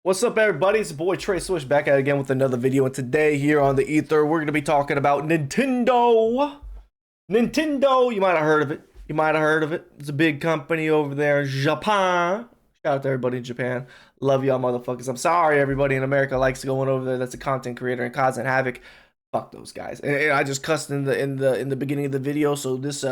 What's up, everybody? It's your boy Trey Swish back at it again with another video, and today here on the Ether, we're going to be talking about Nintendo. Nintendo, you might have heard of it. You might have heard of it. It's a big company over there in Japan. Shout out to everybody in Japan. Love y'all motherfuckers. I'm sorry everybody in America likes going over there that's a content creator and causing havoc. Fuck those guys. And I just cussed in the beginning of the video, so this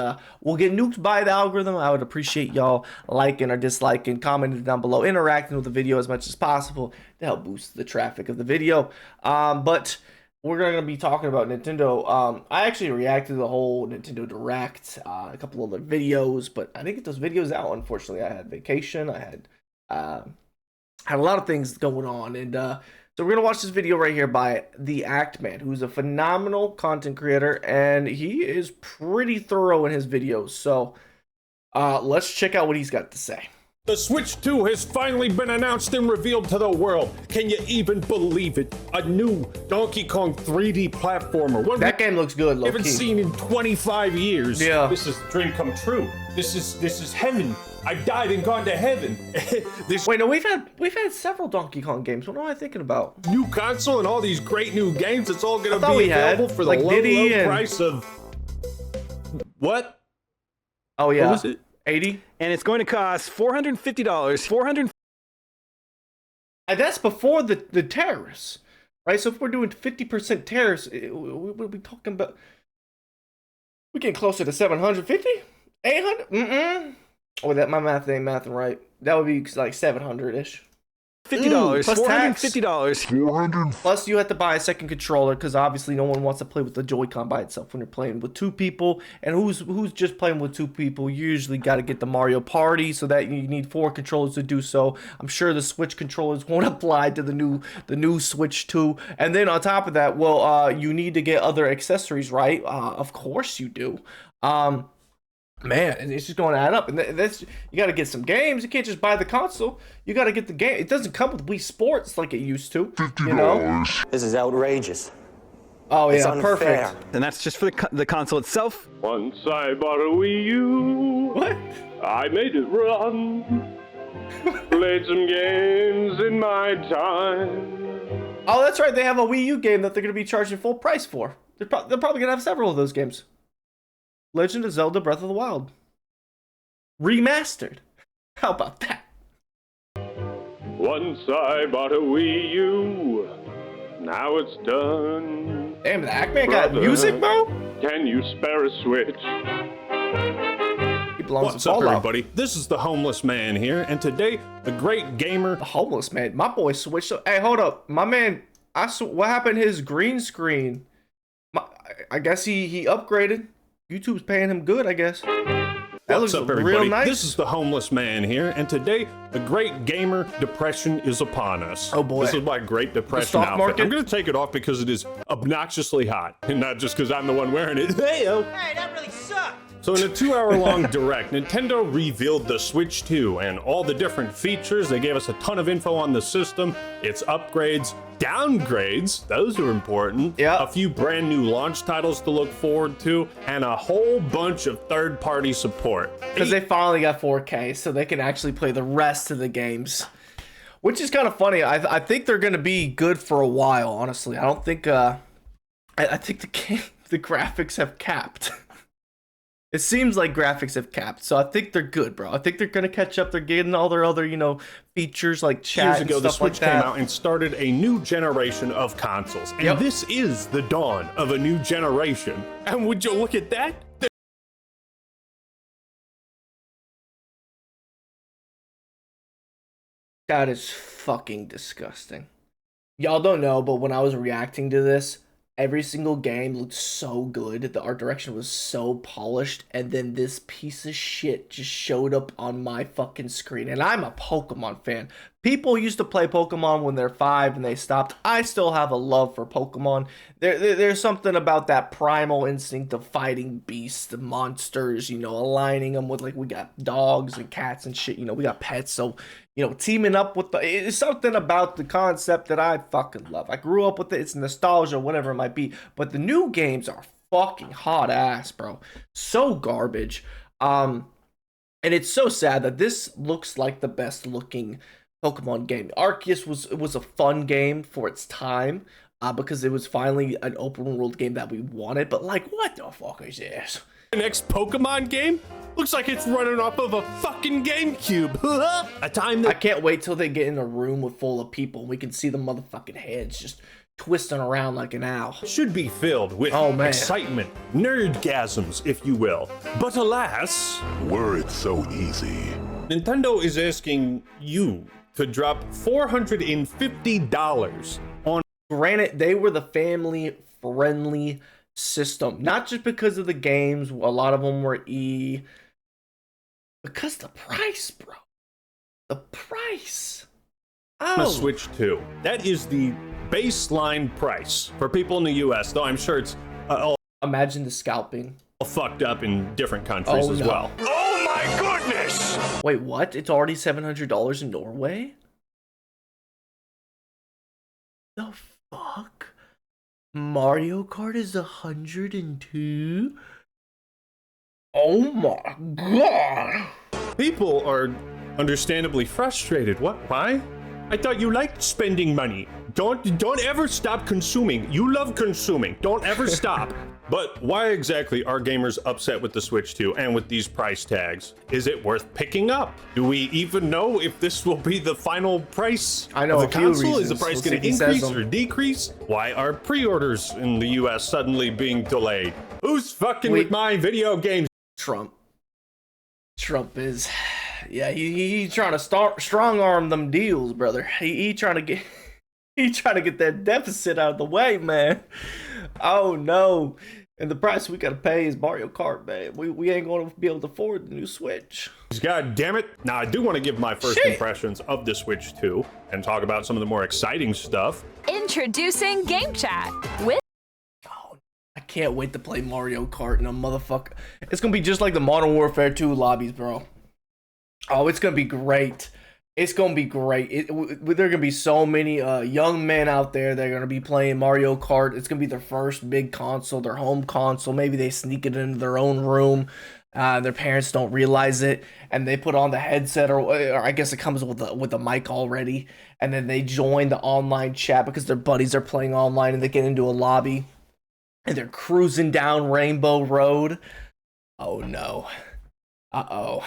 will get nuked by the algorithm. I would appreciate y'all liking or disliking, commenting down below, interacting with the video as much as possible to help boost the traffic of the video. But we're gonna be talking about Nintendo. I actually reacted to the whole Nintendo Direct, a couple other videos, but I didn't get those videos out. Unfortunately, I had vacation. I had a lot of things going on, and so we're gonna watch this video right here by the Act Man, who's a phenomenal content creator, and he is pretty thorough in his videos. So let's check out what he's got to say. The Switch 2 has finally been announced and revealed to the world. Can you even believe it? A new Donkey Kong 3D platformer. What That game looks good, we haven't low-key. seen in 25 years. Yeah. This is a dream come true. This is heaven. I've died and gone to heaven. This Wait, no, we've had several Donkey Kong games. What am I thinking about? new console and all these great new games, it's all gonna thought be we had, available for the like, low, Diddy low and- price of what? Oh yeah, What was it? 80. And it's going to cost $450. That's before the tariffs, right? So if we're doing 50% tariffs, we'll be talking about we getting closer to 750, 800. Oh, that my math ain't mathing right. That would be like 700-ish. $50. Plus tax. $450. Plus, you have to buy a second controller because obviously no one wants to play with the Joy-Con by itself when you're playing with two people. And who's just playing with two people? You usually got to get the Mario Party, so that you need 4 controllers to do so. I'm sure the Switch controllers won't apply to the new Switch 2. And then on top of that, well, you need to get other accessories, right? Of course you do. Man, and it's just going to add up, and that's you got to get some games. You can't just buy the console. You got to get the game. It doesn't come with Wii Sports like it used to. You know? This is outrageous. Oh It's yeah, unfair. perfect. And that's just for the console itself. Once I bought a Wii U, What? I made it run. Played some games in my time. Oh, that's right. They have a Wii U game that they're going to be charging full price for. They're probably going to have several of those games. Legend of Zelda: Breath of the Wild remastered. How about that? Once I bought a Wii U, now it's done. Damn, the Act Man got Brother. music, bro. Can you spare a Switch? He belongs What's to up, Fallout. everybody? This is the Homeless Man here, and today, a great gamer. The homeless man. My boy switched. Hey, hold up, my man. What happened to his green screen? I guess he upgraded. YouTube's paying him good, I guess. That What's looks up, everybody? real nice. This is the Homeless Man here, and today, a great gamer depression is upon us. Oh, boy. This is my Great Depression stock outfit. market? I'm gonna take it off because it is obnoxiously hot, and not just because I'm the one wearing it. Hey-o. Hey, that really sucked. So in a 2-hour-long direct, Nintendo revealed the Switch 2 and all the different features. They gave us a ton of info on the system, its upgrades, downgrades, those are important, Yeah. a few brand new launch titles to look forward to, and a whole bunch of third-party support. Because they finally got 4K, so they can actually play the rest of the games, which is kind of funny. I think they're gonna be good for a while. Honestly, I don't think. I think the graphics have capped. It seems like graphics have capped, so I think they're good, bro. I think they're gonna catch up. They're getting all their other, features like chat Years and ago, the stuff like Switch came that. out and started a new generation of consoles. And Yep. this is the dawn of a new generation. And would you look at that? That is fucking disgusting. Y'all don't know, but when I was reacting to this, every single game looked so good. The art direction was so polished, and then this piece of shit just showed up on my fucking screen. And I'm a Pokemon fan. People used to play Pokemon when they're 5 and they stopped. I still have a love for Pokemon. There's something about that primal instinct of fighting beasts, the monsters, aligning them with, like, we got dogs and cats and shit. We got pets, so teaming up with it's something about the concept that I fucking love. I grew up with it. It's nostalgia, whatever it might be. But the new games are fucking hot ass, bro. So garbage. And it's so sad that this looks like the best looking Pokemon game. Arceus was a fun game for its time, because it was finally an open world game that we wanted. But like, what the fuck is this? The next Pokemon game looks like it's running off of a fucking GameCube. A time I that can't wait till they get in a room full of people and we can see the motherfucking heads just twisting around like an owl. should be filled with Oh, man. excitement, nerdgasms, if you will. But alas, Were it so easy. Nintendo is asking you to drop $450 on Granted, they were the family-friendly system. Not just because of the games, a lot of them were because the price, bro. The price. a Oh, Switch 2. That is the baseline price for people in the US, though I'm sure it's all imagine the scalping. fucked up in different countries Oh, as no. well. Oh my goodness! Wait, what? It's already $700 in Norway? The fuck? Mario Kart is 102? Oh my god! People are understandably frustrated. What? Why? I thought you liked spending money. Don't ever stop consuming. You love consuming. Don't ever stop. But why exactly are gamers upset with the Switch 2 and with these price tags? Is it worth picking up? Do we even know if this will be the final price I know of a the few console? Is the reasons. price We'll see going if to he says increase them. or decrease? Why are pre-orders in the US suddenly being delayed? Who's fucking Wait. with my video games? Trump. Trump is, yeah, he trying to strong arm them deals, brother. He trying to get that deficit out of the way, man. Oh no. And the price we gotta pay is Mario Kart, man. We ain't gonna be able to afford the new Switch. God damn it. Now, I do want to give my first Shit. impressions of the Switch 2 and talk about some of the more exciting stuff. Introducing Game Chat with Oh, I can't wait to play Mario Kart in a motherfucker. It's gonna be just like the Modern Warfare 2 lobbies, bro. Oh, it's gonna be great. It's gonna be great. There are gonna be so many young men out there that are gonna be playing Mario Kart. It's gonna be their first big console, their home console. Maybe they sneak it into their own room. Their parents don't realize it, and they put on the headset, or I guess it comes with a mic already. And then they join the online chat because their buddies are playing online, and they get into a lobby, and they're cruising down Rainbow Road. Oh no. Uh-oh.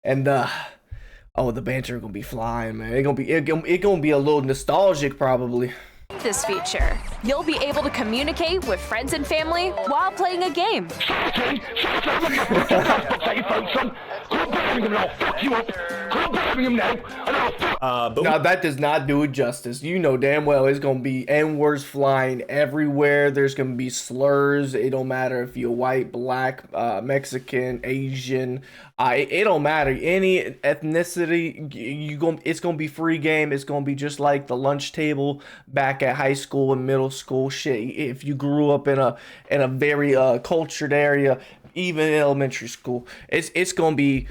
And oh, the banter gonna be flying, man. It gonna be a little nostalgic, probably. this feature. You'll be able to communicate with friends and family while playing a game. But Now that does not do it justice. You know damn well it's gonna be N-words flying everywhere. There's gonna be slurs. It don't matter if you're white, black, Mexican, Asian. It don't matter any ethnicity. It's gonna be free game. It's gonna be just like the lunch table back at high school and middle school. Shit, if you grew up in a very cultured area, even in elementary school, it's gonna be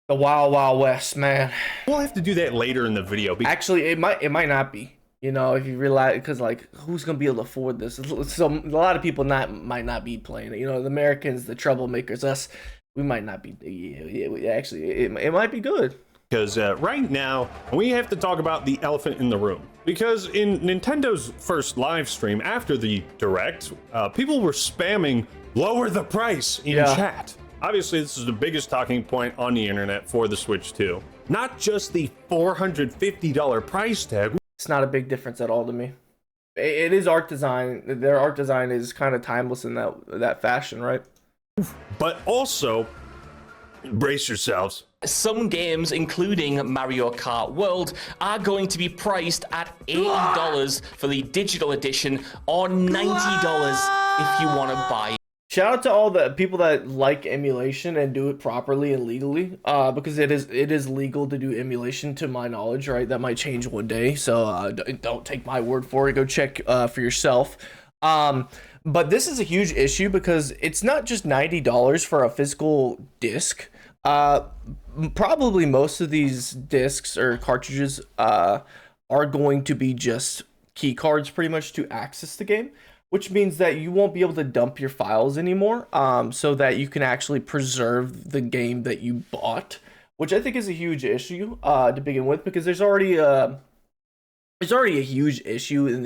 the wild wild west, man. we'll have to do that later in the video. Actually, it might not be. You know, if you realize, because like, who's gonna be able to afford this? So a lot of people might not be playing it. You know, the Americans, the troublemakers, us, we might not be. Actually, it might be good. Because right now, we have to talk about the elephant in the room. Because in Nintendo's first live stream after the Direct, people were spamming lower the price in Yeah. chat. Obviously, this is the biggest talking point on the internet for the Switch 2. Not just the $450 price tag. It's not a big difference at all to me. It is art design. Their art design is kind of timeless in that fashion, right? But also, brace yourselves. Some games, including Mario Kart World, are going to be priced at $80 for the digital edition or $90 if you want to buy. Shout out to all the people that like emulation and do it properly and legally, because it is legal to do emulation, to my knowledge, right? That might change one day, so don't take my word for it. Go check for yourself. But this is a huge issue because it's not just $90 for a physical disc. Probably most of these discs or cartridges are going to be just key cards, pretty much, to access the game, which means that you won't be able to dump your files anymore, so that you can actually preserve the game that you bought, which I think is a huge issue to begin with, because there's already a huge issue in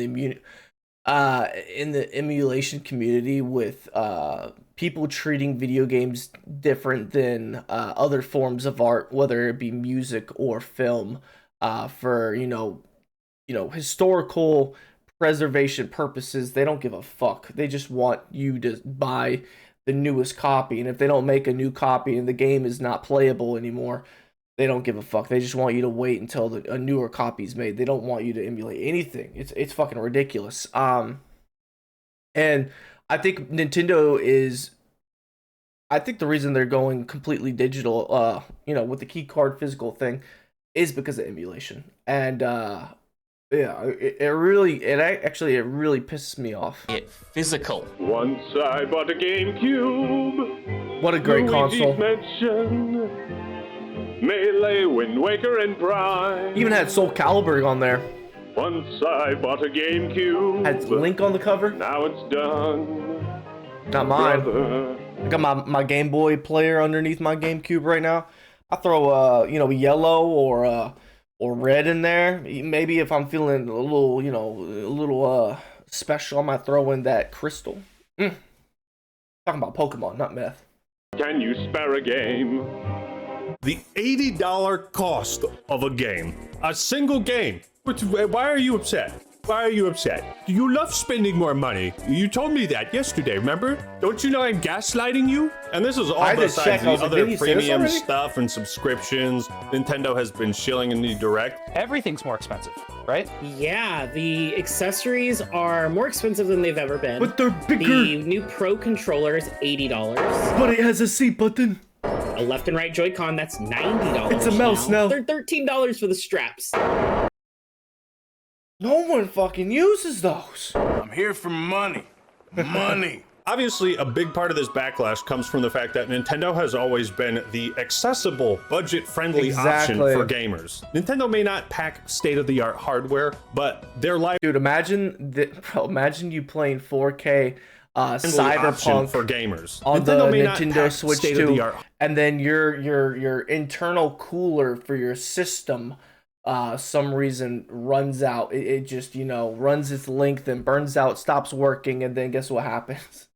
the emulation community with people treating video games different than other forms of art, whether it be music or film, for historical preservation purposes. They don't give a fuck. They just want you to buy the newest copy, and if they don't make a new copy and the game is not playable anymore, they don't give a fuck. They just want you to wait until a newer copy is made. They don't want you to emulate anything. It's fucking ridiculous. And I think Nintendo is, I think the reason they're going completely digital, with the key card physical thing, is because of emulation. And it really pisses me off. It physical. Once I bought a GameCube. What a great Luigi's console. Mansion, Melee, Wind Waker, and Prime. Even had Soul Calibur on there. Once I bought a GameCube. Had Link on the cover. Now it's done. Not mine. Brother. I got my Game Boy player underneath my GameCube right now. I throw yellow or red in there. Maybe if I'm feeling a little special, I might throw in that crystal. Talking about Pokemon, not meth. Can you spare a game? The $80 cost of a game. A single game. Why are you upset? Why are you upset? You love spending more money. You told me that yesterday, remember? Don't you know I'm gaslighting you? And this is all besides the other premium stuff and subscriptions Nintendo has been shilling in the Direct. Everything's more expensive, right? Yeah, the accessories are more expensive than they've ever been. But they're bigger. The new Pro controller is $80. But it has a C button. A left and right Joy-Con, that's $90. It's a mouse now. They're $13 for the straps. No one fucking uses those. I'm here for money. Money. Obviously, a big part of this backlash comes from the fact that Nintendo has always been the accessible, budget-friendly option for gamers. Nintendo may not pack state-of-the-art hardware, but their life, dude, imagine you playing 4K Cyberpunk for gamers on the Nintendo Switch 2, and then your internal cooler for your system some reason runs out. It just runs its length and burns out, stops working, and then guess what happens?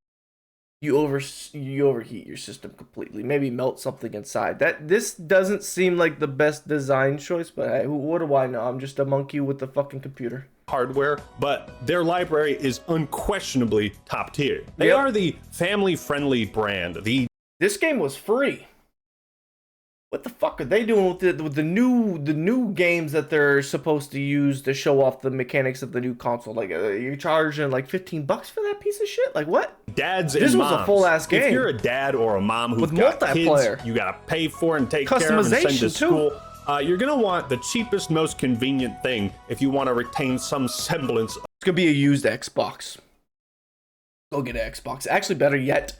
You overheat your system completely. Maybe melt something inside. This doesn't seem like the best design choice, but hey, what do I know? I'm just a monkey with the fucking computer. Hardware, but their library is unquestionably top tier. They are the family-friendly brand. This game was free. What the fuck are they doing with the new games that they're supposed to use to show off the mechanics of the new console? Like you're charging like $15 for that piece of shit? Like what? Dads this and was moms. a full ass game. If you're a dad or a mom who's with got multiplayer, kids, you gotta pay for and take care of and send to school. You're gonna want the cheapest, most convenient thing if you want to retain some semblance. It's gonna be a used Xbox. Go get an Xbox. Actually, better yet,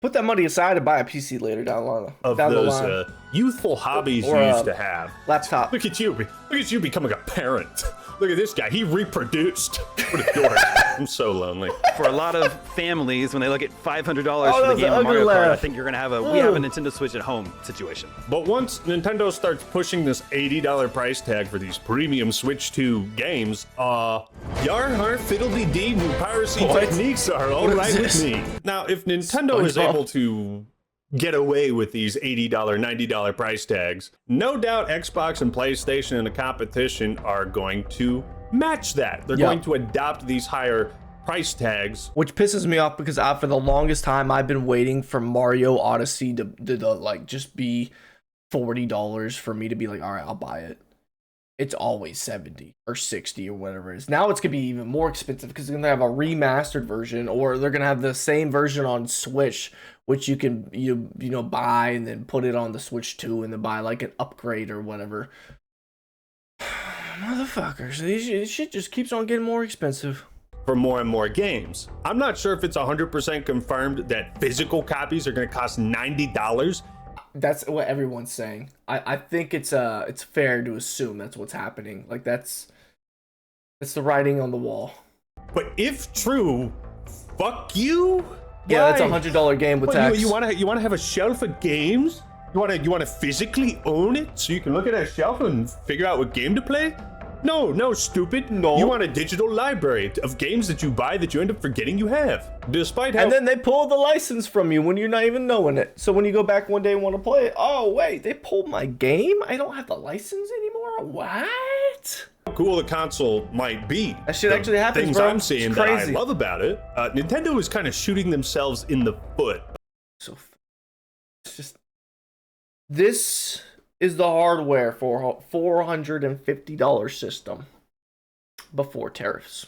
put that money aside and buy a PC later down the line. Youthful hobbies or you used to have. Laptop. Look at you becoming a parent. Look at this guy. He reproduced. What a dork. I'm so lonely. For a lot of families, when they look at $500 for the game of Mario Kart, I think you're gonna have we have a Nintendo Switch at home situation. But once Nintendo starts pushing this $80 price tag for these premium Switch 2 games, yar har fiddle-dee-dee, new piracy techniques are all right with me. Now, if Nintendo is able to get away with these $80, $90 price tags, no doubt Xbox and PlayStation in the competition are going to match that. They're going to adopt these higher price tags. Which pisses me off because for the longest time I've been waiting for Mario Odyssey to like just be $40 for me to be like, all right, I'll buy it. It's always 70 or 60 or whatever it is. Now it's gonna be even more expensive because they're gonna have a remastered version, or they're gonna have the same version on Switch, which you can buy and then put it on the Switch 2 and then buy like an upgrade or whatever. Motherfuckers, this shit just keeps on getting more expensive. For more and more games. I'm not sure if it's 100% confirmed that physical copies are gonna cost $90. That's what everyone's saying. I think it's fair to assume that's what's happening. Like that's the writing on the wall. But if true, fuck you. Yeah, that's $100 game with tax. You want to have a shelf of games? You wanna physically own it so you can look at a shelf and figure out what game to play? No, stupid. No. You want a digital library of games that you buy that you end up forgetting you have. Despite how... And then they pull the license from you when you're not even knowing it. So when you go back one day and want to play it, oh wait, they pulled my game? I don't have the license anymore? What? cool the console might be. That shit actually happens, things bro. I'm seeing It's that I crazy. love about it. Nintendo is kind of shooting themselves in the foot. So it's just, this is the hardware for a $450 system before tariffs.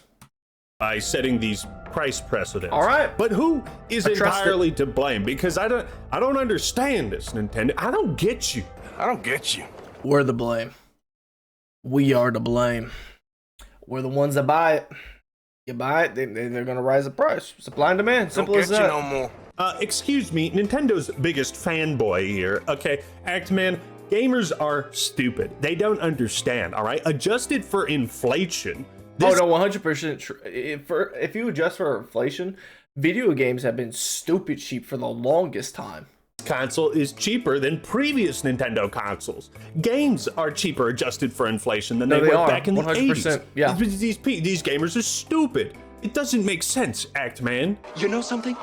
By setting these price precedents. All right. But who is I trust entirely to blame? Because I don't understand this, Nintendo. I don't get you. I don't get you. We're the blame. We are to blame. We're the ones that buy it. You buy it, they're gonna raise the price. Supply and demand. Simple as that. Don't get you no more. Excuse me, Nintendo's biggest fanboy here. Okay, Actman, gamers are stupid. They don't understand, all right? Adjusted for inflation. Oh no, 100% true. If you adjust for inflation, video games have been stupid cheap for the longest time. Console is cheaper than previous Nintendo consoles. Games are cheaper adjusted for inflation than they were back in the 80s. Yeah. These gamers are stupid. It doesn't make sense, Actman. You know something?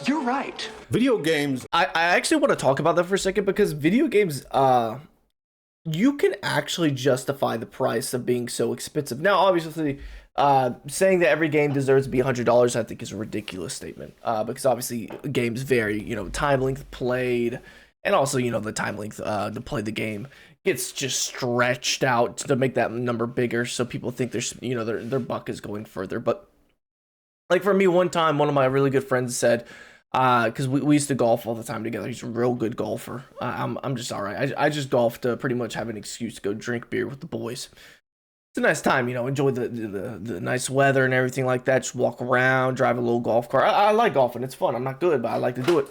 You're right. Video games. I actually want to talk about that for a second because video games, you can actually justify the price of being so expensive. Now, obviously, saying that every game deserves to be $100, I think is a ridiculous statement. Because obviously games vary, time length played, and also, the time length to play the game gets just stretched out to make that number bigger. So people think there's, their buck is going further. But like for me, one time, one of my really good friends said, because we used to golf all the time together. He's a real good golfer. I'm just all right. I just golf to pretty much have an excuse to go drink beer with the boys. It's a nice time, enjoy the nice weather and everything like that. Just walk around, drive a little golf cart. I like golfing. It's fun. I'm not good, but I like to do it.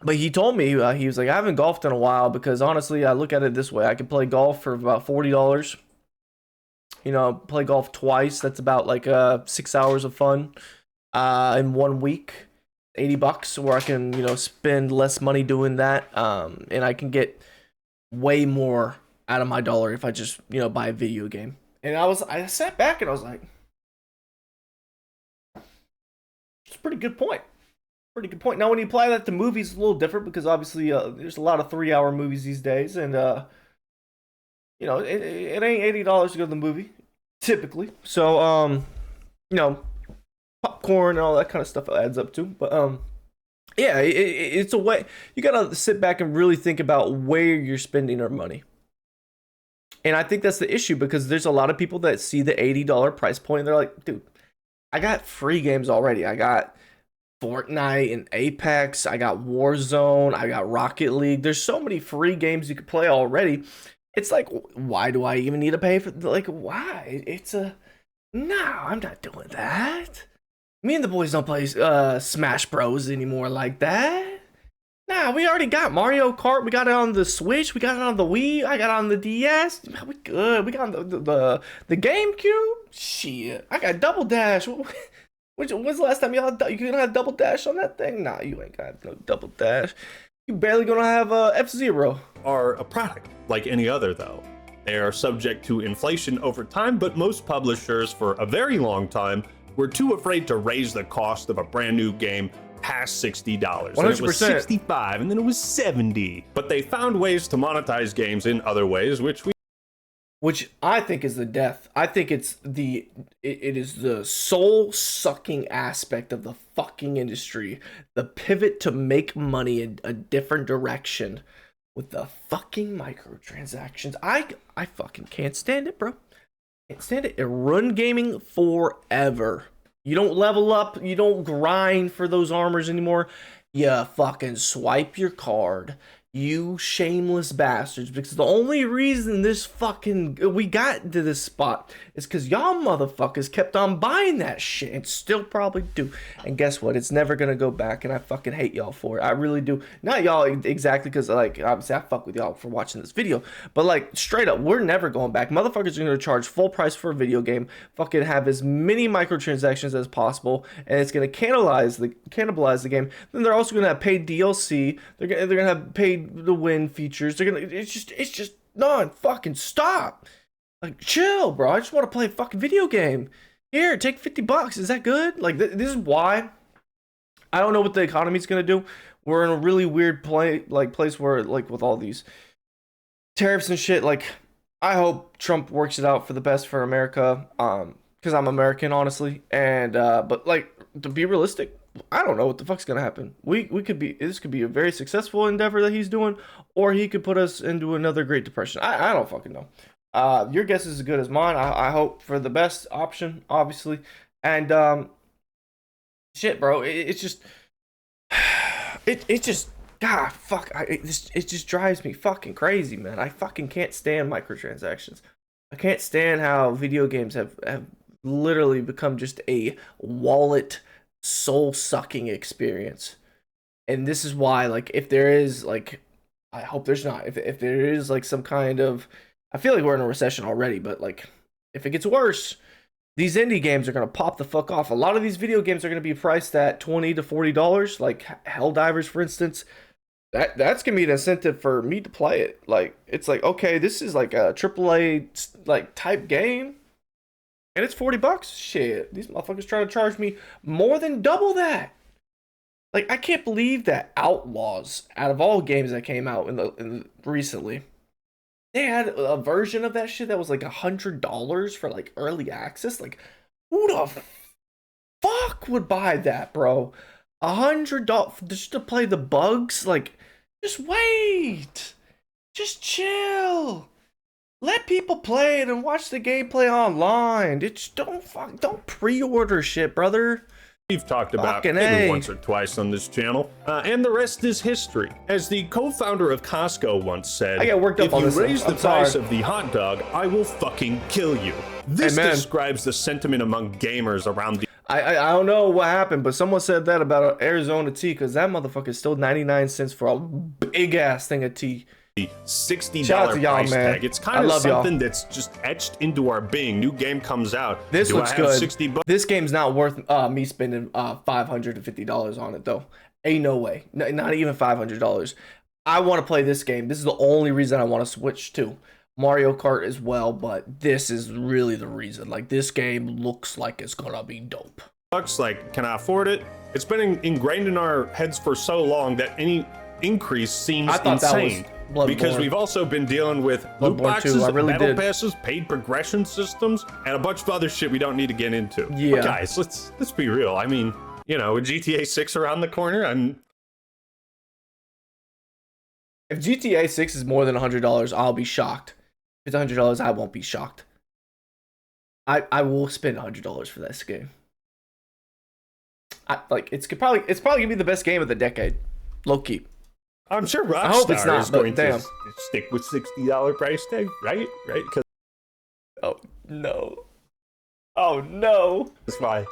But he told me, he was like, I haven't golfed in a while because honestly, I look at it this way. I could play golf for about $40. Play golf twice. That's about like 6 hours of fun. In 1 week, $80, where I can, spend less money doing that. And I can get way more out of my dollar if I just, buy a video game. And I sat back and I was like, it's a pretty good point. Pretty good point. Now, when you apply that to movies, it's a little different because obviously there's a lot of 3-hour movies these days. And, it ain't $80 to go to the movie, typically. So, popcorn and all that kind of stuff adds up to. But, yeah, it's a way. You got to sit back and really think about where you're spending our money. And I think that's the issue because there's a lot of people that see the $80 price point and they're like, dude, I got free games already. I got Fortnite and Apex. I got Warzone. I got Rocket League. There's so many free games you can play already. It's like, why do I even need to pay for, why? No, I'm not doing that. Me and the boys don't play Smash Bros anymore like that. Nah, we already got Mario Kart. We got it on the Switch. We got it on the Wii. I got it on the DS. We good. We got the GameCube. Shit, I got Double Dash. When's the last time you gonna have Double Dash on that thing? Nah, you ain't got no Double Dash. You barely gonna have F-Zero. Are a product like any other, though. They are subject to inflation over time, but most publishers for a very long time were too afraid to raise the cost of a brand new game past $60. 100%. And it was $65, and then it was $70. But they found ways to monetize games in other ways, which I think is the death. I think it is the soul sucking aspect of the fucking industry. The pivot to make money in a different direction with the fucking microtransactions. I fucking can't stand it, bro. Can't stand it. It ruined gaming forever. You don't level up. You don't grind for those armors anymore. You fucking swipe your card. You shameless bastards, because the only reason this we got to this spot is because y'all motherfuckers kept on buying that shit and still probably do. And guess what? It's never gonna go back, and I fucking hate y'all for it. I really do. Not y'all exactly, because like obviously I fuck with y'all for watching this video, but like straight up, we're never going back. Motherfuckers are gonna charge full price for a video game, fucking have as many microtransactions as possible, and it's gonna cannibalize the game. Then they're also gonna have paid DLC. They're gonna have paid the win features. They're gonna it's just non-fucking stop. Like, chill, bro. I just want to play a fucking video game. Here, take $50. Is that good? Like, this is why I don't know what the economy's gonna do. We're in a really weird place where, like, with all these tariffs and shit, like, I hope Trump works it out for the best for America. Because I'm American, honestly. And but like, to be realistic, I don't know what the fuck's gonna happen. This could be a very successful endeavor that he's doing, or he could put us into another Great Depression. I don't fucking know. Your guess is as good as mine. I hope for the best option, obviously. And shit, bro. It's just God, fuck. It just drives me fucking crazy, man. I fucking can't stand microtransactions. I can't stand how video games have literally become just a wallet soul-sucking experience. And this is why, like, if there is, like, I hope there's not, if there is, like, some kind of, I feel like we're in a recession already, but, like, if it gets worse, these indie games are gonna pop the fuck off. A lot of these video games are gonna be priced at $20 to $40, like Helldivers, for instance. That's gonna be an incentive for me to play it. Like, it's like, okay, this is like a AAA like type game, and it's $40. Shit, these motherfuckers trying to charge me more than double that. Like, I can't believe that Outlaws, out of all games that came out recently, they had a version of that shit that was like $100 for like early access. Like, who the fuck would buy that, bro? $100 just to play the bugs? Like, just wait, just chill. Let people play it and watch the gameplay online. It's don't pre-order shit, brother. We've talked about maybe once or twice on this channel, and the rest is history. As the co-founder of Costco once said, I get worked up on this. If you raise the price of the hot dog, I will fucking kill you. This describes the sentiment among gamers around the... I don't know what happened, but someone said that about an Arizona tea, because that motherfucker is still 99 cents for a big ass thing of tea. $60 price tag. It's kind of something that's just etched into our being. New game comes out. This looks good. $60? This game's not worth me spending $550 on it, though. Ain't no way. Not even $500. I want to play this game. This is the only reason I want to switch to Mario Kart as well, but this is really the reason. Like, this game looks like it's gonna be dope. Looks like, can I afford it? It's been ingrained in our heads for so long that any increase seems insane. Because we've also been dealing with loot boxes, battle passes, paid progression systems, and a bunch of other shit we don't need to get into. Yeah, but guys, let's be real. I mean, you know, with GTA 6 around the corner, if GTA 6 is more than $100, I'll be shocked. If it's $100, I won't be shocked. I will spend $100 for this game. It's probably gonna be the best game of the decade, low key. I'm sure Rockstar is going to stick with $60 price tag, right? Right? Because oh no, that's why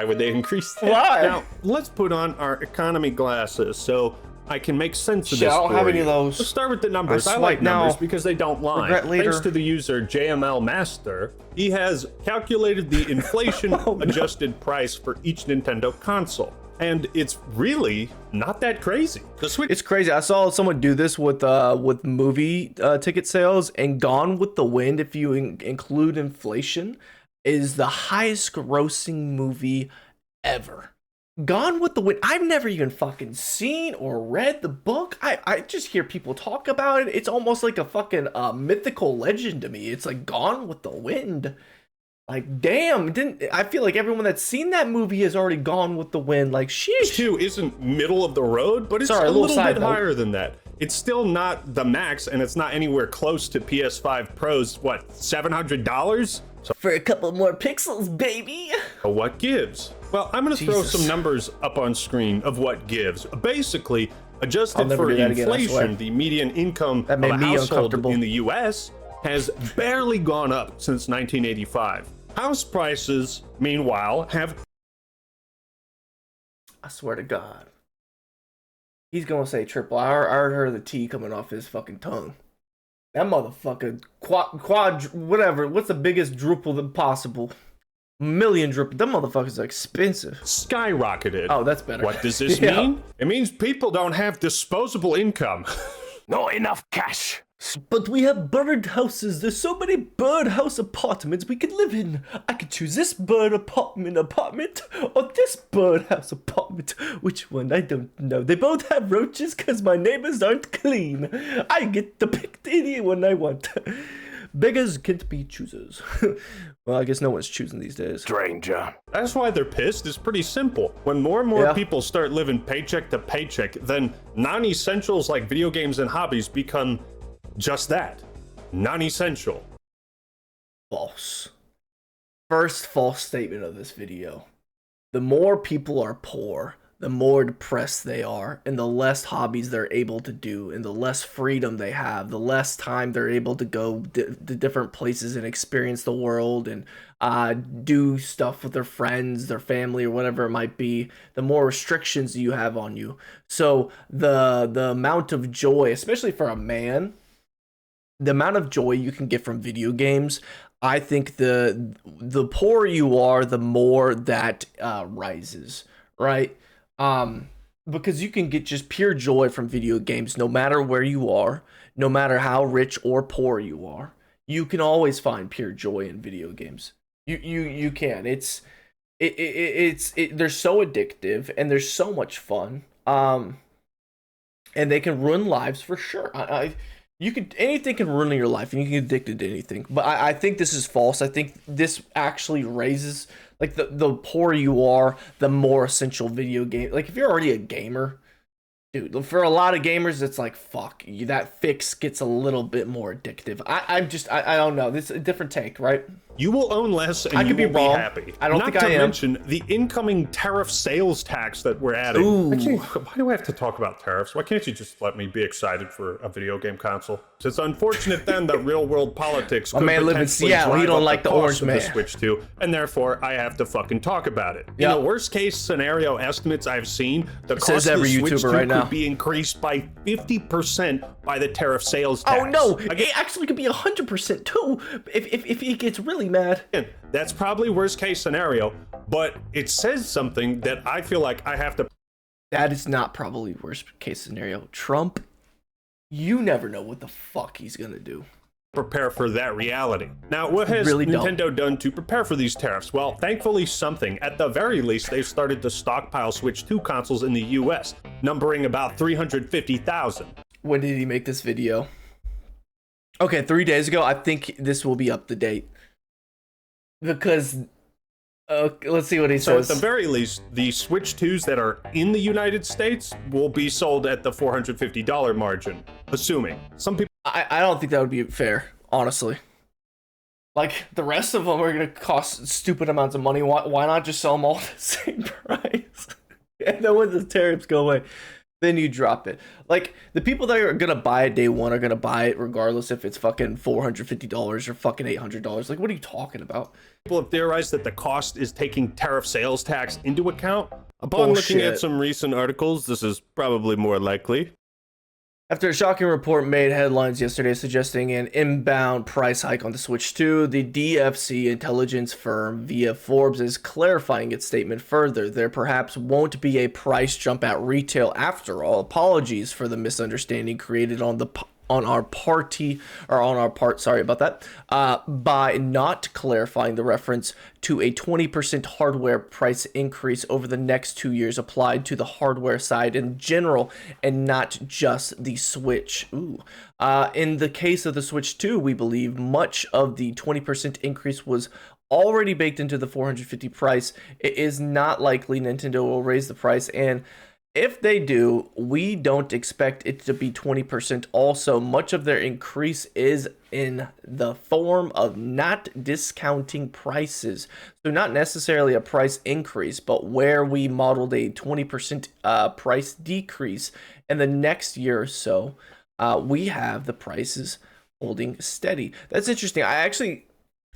would they increase that? Why? Now let's put on our economy glasses so I can make sense of this. I don't have any of those. Let's start with the numbers. I like numbers because they don't lie. Thanks to the user JML Master, he has calculated the inflation adjusted price for each Nintendo console. And it's really not that crazy. The Switch. It's crazy. I saw someone do this with movie ticket sales, and Gone with the Wind, if you include inflation, is the highest grossing movie ever. Gone with the Wind. I've never even fucking seen or read the book. I just hear people talk about it. It's almost like a fucking mythical legend to me. It's like Gone with the Wind. Like, damn, I feel like everyone that's seen that movie has already gone with the wind. Like, sheesh. 2 isn't middle of the road, but it's a little bit higher than that. It's still not the max, and it's not anywhere close to PS5 Pro's, what, $700? So, for a couple more pixels, baby. What gives? Well, I'm going to throw some numbers up on screen of what gives. Basically, Adjusted never for do that again, I swear. inflation, the median income That of made a me household uncomfortable. in the U.S. has barely gone up since 1985. House prices, meanwhile, have... I swear to God. He's gonna say triple. I already heard the T coming off his fucking tongue. That motherfucker, quad, whatever. What's the biggest druple possible? Million druple. Them motherfuckers are expensive. skyrocketed. Oh, that's better. What does this Yeah. mean? It means people don't have disposable income. Not enough cash. But we have bird houses. There's so many birdhouse apartments we could live in. I could choose this bird apartment or this birdhouse apartment. Which one? I don't know. They both have roaches because my neighbors aren't clean. I get to pick any one I want. Beggars can't be choosers. Well, I guess no one's choosing these days. Stranger. That's why they're pissed. It's pretty simple. When more and more Yeah. people start living paycheck to paycheck, then non-essentials like video games and hobbies become just that, non-essential. False. First false statement of this video. The more people are poor, the more depressed they are, and the less hobbies they're able to do, and the less freedom they have, the less time they're able to go to different places and experience the world and do stuff with their friends, their family, or whatever it might be, the more restrictions you have on you. So the amount of joy, especially for a man, the amount of joy you can get from video games, I think the poorer you are, the more that rises, right? Because you can get just pure joy from video games no matter where you are, no matter how rich or poor you are. You can always find pure joy in video games. You can. They're so addictive and they're so much fun. And they can ruin lives for sure. Anything can ruin your life and you can get addicted to anything. But I think this is false. I think this actually raises, like, the poorer you are, the more essential video game. Like, if you're already a gamer, dude, for a lot of gamers, it's like, fuck, that fix gets a little bit more addictive. I don't know. This is a different take, right? You will own less and I you could be will wrong. be happy. I don't Not think I to am. mention the incoming tariff sales tax that we're adding. Ooh. Actually, why do I have to talk about tariffs? Why can't you just let me be excited for a video game console? It's unfortunate then that real world politics My could man live in potentially Seattle. He drive don't up like the cost orange of man. the Switch 2, and therefore I have to fucking talk about it. Yeah. In the worst case scenario estimates I've seen, the It cost says of every the Switch YouTuber 2 right now. could be increased by 50% by the tariff sales tax. Oh no, Again, it actually could be 100% too if he gets really mad. that's probably worst case scenario, but it says something that I feel like I have to. That is not probably worst case scenario. Trump, you never know what the fuck he's gonna do. Prepare for that reality. Now, what has Really Nintendo done to prepare for these tariffs? Well, thankfully something. At the very least, they've started to stockpile Switch 2 consoles in the US, numbering about 350,000. When did he make this video? Okay, 3 days ago. I think this will be up to date. Because, let's see what he So says. at the very least, the Switch 2s that are in the United States will be sold at the $450 margin, assuming. Some people I don't think that would be fair, honestly. Like, the rest of them are going to cost stupid amounts of money. Why not just sell them all at the same price? And then when the tariffs go away, then you drop it. Like, the people that are going to buy it day one are going to buy it regardless if it's fucking $450 or fucking $800. Like, what are you talking about? have theorized that the cost is taking tariff sales tax into account. Upon looking at some recent articles, this is probably more likely. After a shocking report made headlines yesterday suggesting an inbound price hike on the Switch 2, the DFC intelligence firm via Forbes is clarifying its statement further. There perhaps won't be a price jump at retail after all. Apologies for the misunderstanding created on our part, sorry about that, by not clarifying the reference to a 20% hardware price increase over the next 2 years applied to the hardware side in general and not just the Switch. In the case of the Switch 2, we believe much of the 20% increase was already baked into the $450 price. It is not likely Nintendo will raise the price, and If they do, we don't expect it to be 20%. Also, much of their increase is in the form of not discounting prices. So not necessarily a price increase, but where we modeled a 20% price decrease in the next year or so, we have the prices holding steady. That's interesting.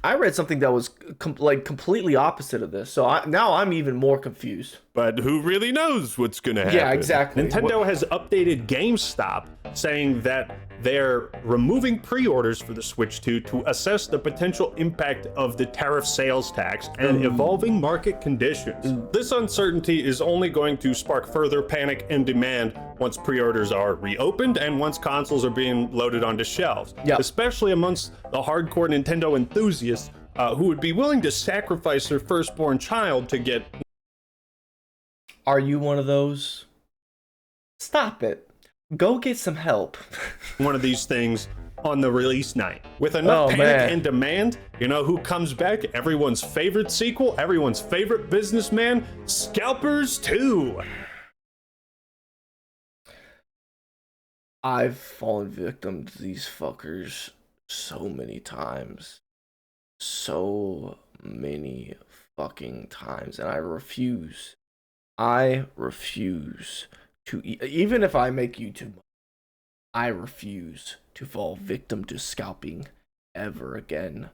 I read something that was completely opposite of this, so now I'm even more confused. But who really knows what's going to happen? Yeah, exactly. Nintendo has updated GameStop, saying that they're removing pre-orders for the Switch 2 to assess the potential impact of the tariff sales tax and evolving market conditions. This uncertainty is only going to spark further panic and demand once pre-orders are reopened and once consoles are being loaded onto shelves, especially amongst the hardcore Nintendo enthusiasts who would be willing to sacrifice their firstborn child to get... Are you one of those? Stop it. Go get some help. one of these things on the release night. With enough panic and demand, you know who comes back? Everyone's favorite sequel, everyone's favorite businessman, Scalpers 2. I've fallen victim to these fuckers so many times. So many fucking times. And I refuse to, even if I make YouTube, I refuse to fall victim to scalping ever again.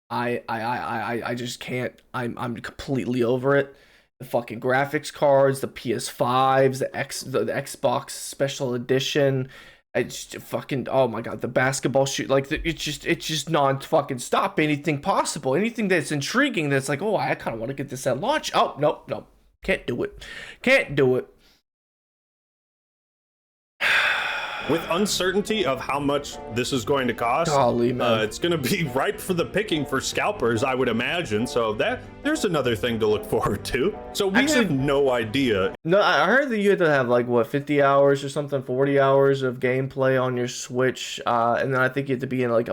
I just can't. I'm completely over it. The fucking graphics cards, the PS5s, the Xbox Special Edition. It's just fucking, oh my god, the basketball shoot, like it's just non-fucking stop anything possible. Anything that's intriguing, that's like, oh, I kind of want to get this at launch. Oh, no, can't do it. Can't do it. With uncertainty of how much this is going to cost, golly, man. It's going to be ripe for the picking for scalpers, I would imagine. So there's another thing to look forward to. So we have no idea. No, I heard that you had to have like what 50 hours or something, 40 hours of gameplay on your Switch, and then I think you have to be in like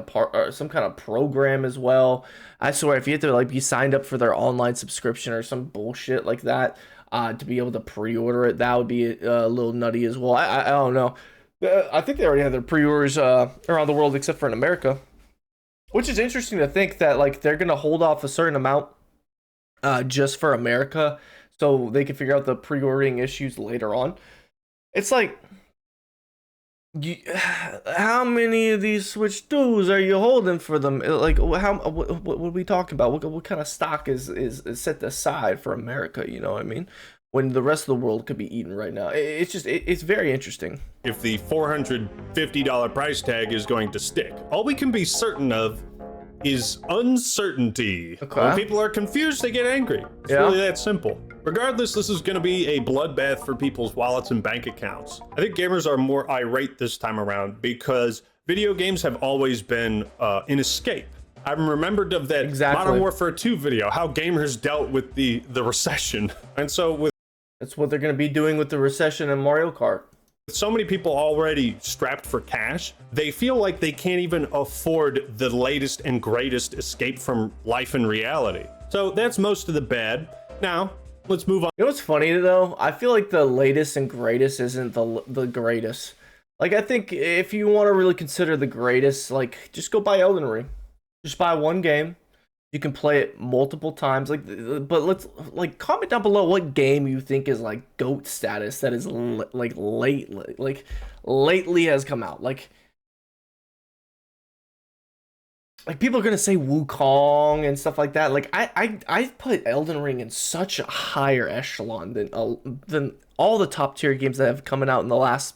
some kind of program as well. I swear, if you have to like be signed up for their online subscription or some bullshit like that, to be able to pre-order it, that would be a little nutty as well. I don't know. I think they already have their pre-orders around the world except for in America, which is interesting to think that like they're gonna hold off a certain amount just for America so they can figure out the pre-ordering issues later on. It's like, how many of these Switch 2s are you holding for them? Like, what are we talking about? What kind of stock is set aside for America? You know what I mean? When the rest of the world could be eaten right now. It's very interesting. If the $450 price tag is going to stick, all we can be certain of is uncertainty. Okay. When people are confused, they get angry. It's really that simple. Regardless, this is going to be a bloodbath for people's wallets and bank accounts. I think gamers are more irate this time around because video games have always been an escape. I'm remembered of that Modern Warfare 2 video, how gamers dealt with the recession. And so that's what they're going to be doing with the recession and Mario Kart. With so many people already strapped for cash, they feel like they can't even afford the latest and greatest escape from life and reality. So that's most of the bad. Now, let's move on. You know what's funny though? I feel like the latest and greatest isn't the greatest. Like, I think if you want to really consider the greatest, like, just go buy Elden Ring. Just buy one game. You can play it multiple times. Like, but let's like comment down below what game you think is like GOAT status that is lately has come out. Like people are gonna say Wukong and stuff like that. Like I put Elden Ring in such a higher echelon than all the top tier games that have coming out in the last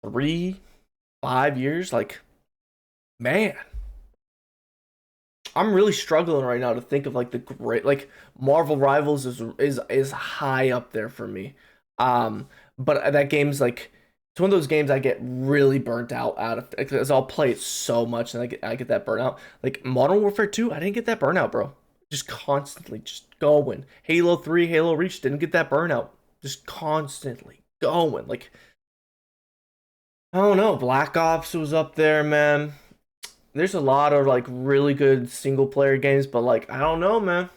3-5 years. Like, man. I'm really struggling right now to think of like the great, like Marvel Rivals is high up there for me. But that game's like, it's one of those games I get really burnt out of because I'll play it so much and I get that burnout. Like Modern Warfare 2, I didn't get that burnout, bro. Just constantly just going. Halo 3, Halo Reach, didn't get that burnout. Just constantly going. Like, I don't know. Black Ops was up there, man. There's a lot of like really good single player games, but like, I don't know, man.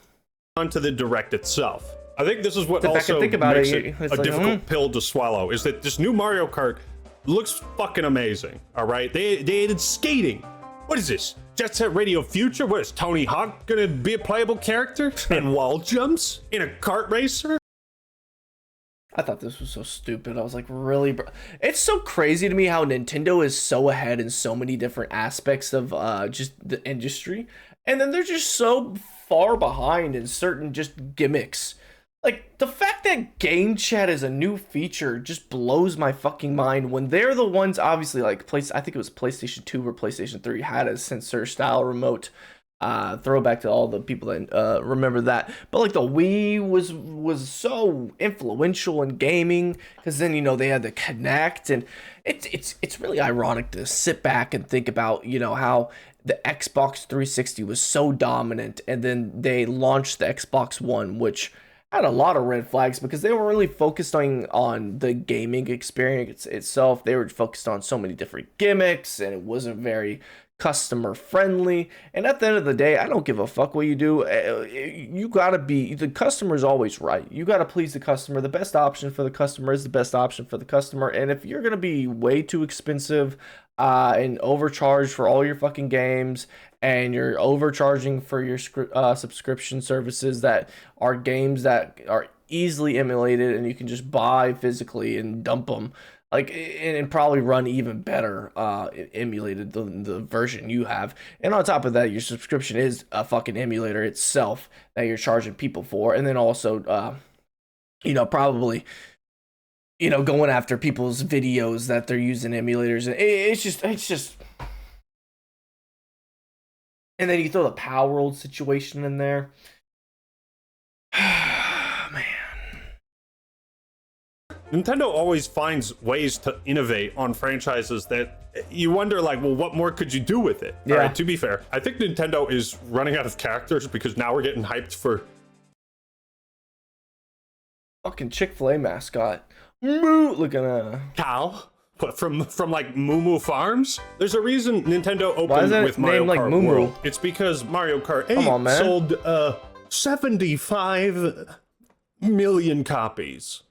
On to the Direct itself. I think this is what Sit back also and think about makes it. it It's a like, difficult pill to swallow, is that this new Mario Kart looks fucking amazing, all right? They added skating. What is this? Jet Set Radio Future? What is Tony Hawk gonna be a playable character? And wall jumps in a kart racer? I thought this was so stupid. I was like, really, bro? It's so crazy to me how Nintendo is so ahead in so many different aspects of just the industry, and then they're just so far behind in certain just gimmicks. Like, the fact that game chat is a new feature just blows my fucking mind, when they're the ones, obviously, like, I think it was PlayStation 2 or PlayStation 3 had a sensor-style remote. Throwback to all the people that remember that. But, like, the Wii was so influential in gaming, because then, you know, they had the Kinect, and it's really ironic to sit back and think about, you know, how the Xbox 360 was so dominant, and then they launched the Xbox One, which had a lot of red flags because they were really focused on the gaming experience itself. They were focused on so many different gimmicks, and it wasn't very customer friendly. And at the end of the day, I don't give a fuck what you do. You gotta be, the customer's always right. You gotta please the customer. The best option for the customer is the best option for the customer. And if you're gonna be way too expensive and overcharged for all your fucking games, and you're overcharging for your subscription services that are games that are easily emulated and you can just buy physically and dump them, like, and probably run even better emulated than the version you have. And on top of that, your subscription is a fucking emulator itself that you're charging people for. And then also, you know, probably, you know, going after people's videos that they're using emulators. And it's just. And then you throw the Power World situation in there. Man. Nintendo always finds ways to innovate on franchises that you wonder, like, well, what more could you do with it? Yeah. All right, to be fair, I think Nintendo is running out of characters because now we're getting hyped for Fucking Chick-fil-A mascot. Moo looking cow. But from like Moo Moo Farms? There's a reason Nintendo Why is opened that with Mario named like Kart Moo Moo? World. It's because Mario Kart 8 Come on, man. sold 75 million copies.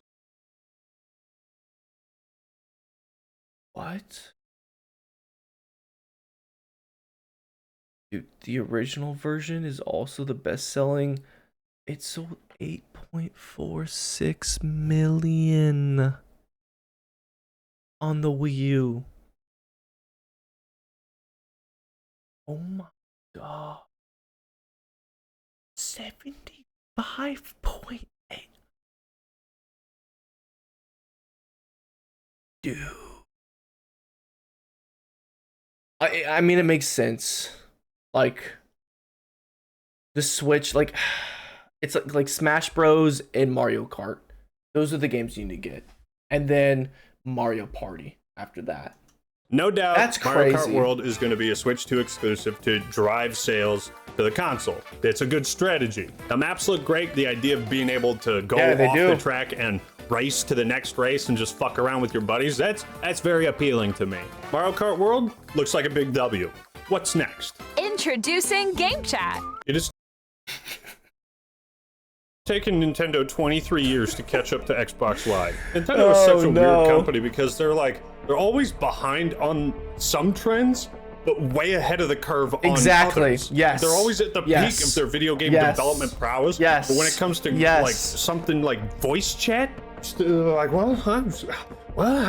What? Dude, the original version is also the best-selling. It sold 8.46 million on the Wii U. Oh my god. 75.8. Dude. I mean, it makes sense. Like, the Switch, like, it's like Smash Bros. And Mario Kart. Those are the games you need to get. And then Mario Party after that. No doubt, That's Mario crazy. Kart World is going to be a Switch 2 exclusive to drive sales to the console. It's a good strategy. The maps look great. The idea of being able to go off the track and race to the next race and just fuck around with your buddies, that's very appealing to me. Mario Kart World looks like a big W. What's next? Introducing Game Chat. It is taken Nintendo 23 years to catch up to Xbox Live. Nintendo is such a weird company because they're always behind on some trends, but way ahead of the curve on others. Yes. They're always at the peak of their video game development prowess. Yes. But when it comes to like something like voice chat, like, well, how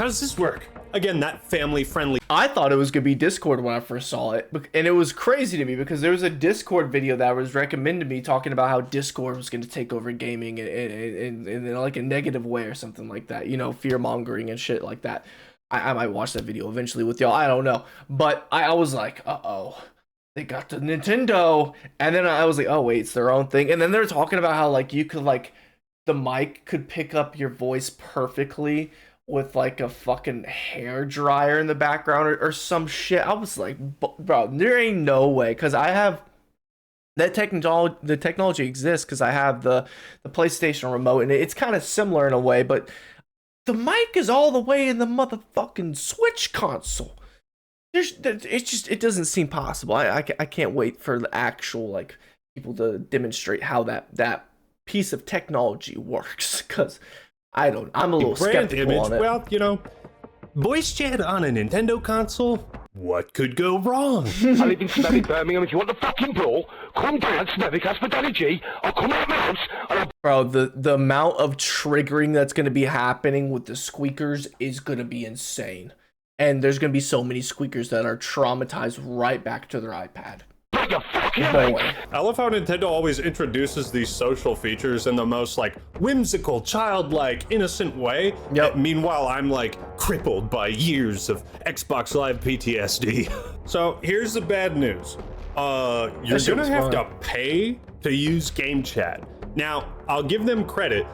does this work? Again, that family-friendly. I thought it was gonna be Discord when I first saw it, and it was crazy to me because there was a Discord video that was recommended to me talking about how Discord was gonna take over gaming in like a negative way or something like that. You know, fear-mongering and shit like that. I might watch that video eventually with y'all. I don't know, but I was like, uh-oh, they got the Nintendo, and then I was like, oh wait, it's their own thing. And then they're talking about how like you could like the mic could pick up your voice perfectly with like a fucking hair dryer in the background or some shit. I was like, bro, there ain't no way, because I have that technology. The technology exists because I have the PlayStation remote, and it's kind of similar in a way, but the mic is all the way in the motherfucking Switch console. It doesn't seem possible. I can't wait for the actual like people to demonstrate how that piece of technology works, because I'm a little Brand skeptical image. on it. Well, you know, voice chat on a Nintendo console. What could go wrong? I live in smelly Birmingham. If you want the fucking brawl, come down, smelly, ask for Danny G. I'll come out my house and I'll... Bro, the amount of triggering that's going to be happening with the squeakers is going to be insane. And there's going to be so many squeakers that are traumatized right back to their iPad. Boy. I love how Nintendo always introduces these social features in the most like whimsical, childlike, innocent way. Yep. Meanwhile, I'm like crippled by years of Xbox Live PTSD. So here's the bad news. You're gonna have to pay to use Game Chat. Now, I'll give them credit.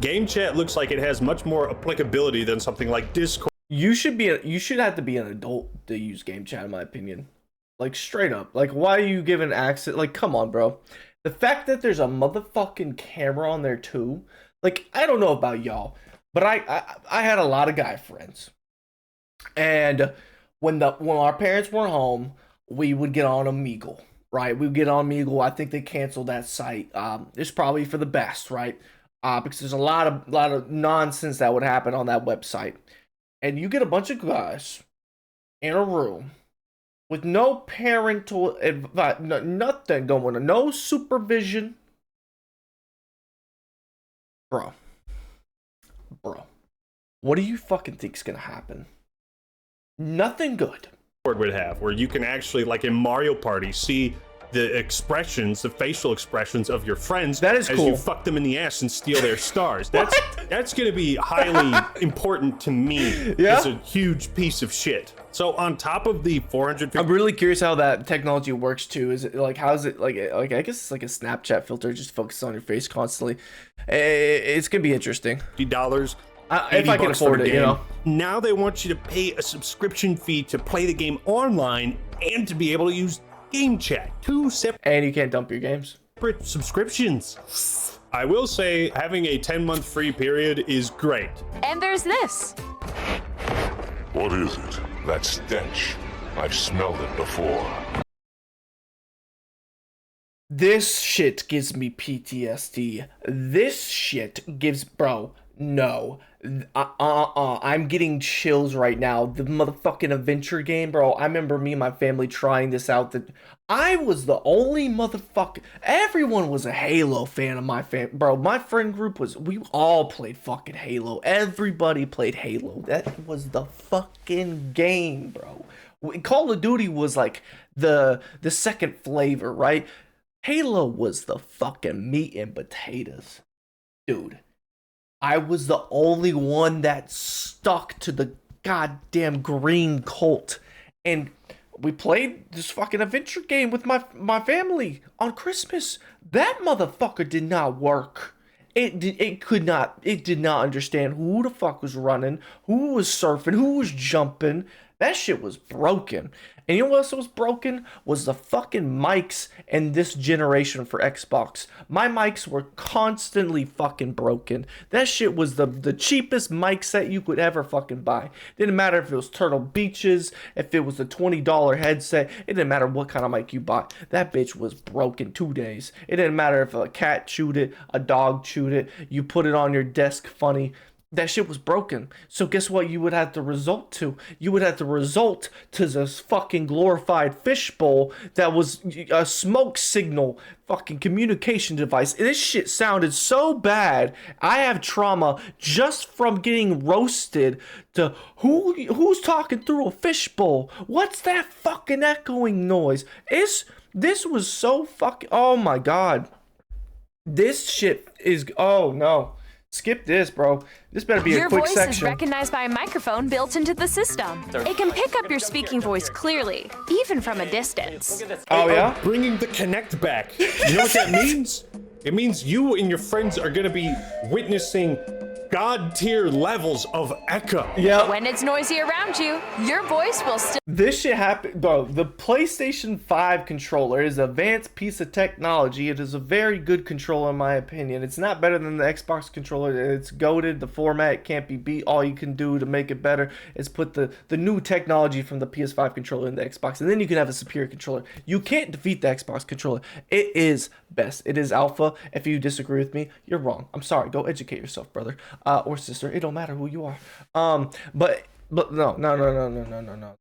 Game Chat looks like it has much more applicability than something like Discord. You should have to be an adult to use Game Chat, in my opinion. Like, straight up. Like, why are you giving access? Like, come on, bro. The fact that there's a motherfucking camera on there, too. Like, I don't know about y'all, but I had a lot of guy friends. And when our parents weren't home, we would get on Omegle, right? We would get on Omegle. I think they canceled that site. It's probably for the best, right? Because there's a lot of nonsense that would happen on that website. And you get a bunch of guys in a room with no parental advice, nothing going on, no supervision. Bro, what do you fucking think's gonna happen? Nothing good. Would have, where you can actually, like in Mario Party, see the expressions, the facial expressions of your friends. That is as cool. You fuck them in the ass and steal their stars. That's gonna be highly important to me. Yeah? It's a huge piece of shit. So on top of the 450, I'm really curious how that technology works too. Is it like, how is it like I guess it's like a Snapchat filter, just focuses on your face constantly. It's gonna be interesting. $50. If I can afford it, you know. Now they want you to pay a subscription fee to play the game online and to be able to use Game Chat. Two separate And you can't dump your games. subscriptions. I will say having a 10-month free period is great. And there's this. What is it? That stench. I've smelled it before. This shit gives me PTSD. This shit gives, bro, no. I'm getting chills right now. The motherfucking adventure game, bro. I remember me and my family trying this out. That I was the only motherfucker. Everyone was a Halo fan of my bro. My friend group we all played fucking Halo. Everybody played Halo. That was the fucking game, bro. Call of Duty was like the second flavor, right? Halo was the fucking meat and potatoes, dude. I was the only one that stuck to the goddamn green Colt. And we played this fucking adventure game with my family on Christmas. That motherfucker did not work. It did not understand who the fuck was running, who was surfing, who was jumping. That shit was broken. And you know what else was broken? Was the fucking mics in this generation for Xbox. My mics were constantly fucking broken. That shit was the cheapest mic set you could ever fucking buy. Didn't matter if it was Turtle Beaches, if it was a $20 headset. It didn't matter what kind of mic you bought. That bitch was broken 2 days. It didn't matter if a cat chewed it, a dog chewed it, you put it on your desk funny. That shit was broken. So guess what you would have to resort to? You would have to resort to this fucking glorified fishbowl that was a smoke signal fucking communication device. This shit sounded so bad. I have trauma just from getting roasted to who's talking through a fishbowl? What's that fucking echoing noise? This was so fucking, oh my god. This shit is, oh no. Skip this, bro. This better be a quick section. Your voice is recognized by a microphone built into the system. It can pick up your speaking voice clearly, even from a distance. Oh, yeah? Bringing the Kinect back. You know what that means? It means you and your friends are going to be witnessing god tier levels of echo. Yeah. When it's noisy around you, your voice will still. This shit happened, bro. The PlayStation 5 controller is an advanced piece of technology. It is a very good controller, in my opinion. It's not better than the Xbox controller. It's goated. The format can't be beat. All you can do to make it better is put the new technology from the PS5 controller in the Xbox, and then you can have a superior controller. You can't defeat the Xbox controller. It is best. It is alpha. If you disagree with me, you're wrong. I'm sorry. Go educate yourself, brother or sister. It don't matter who you are. But no.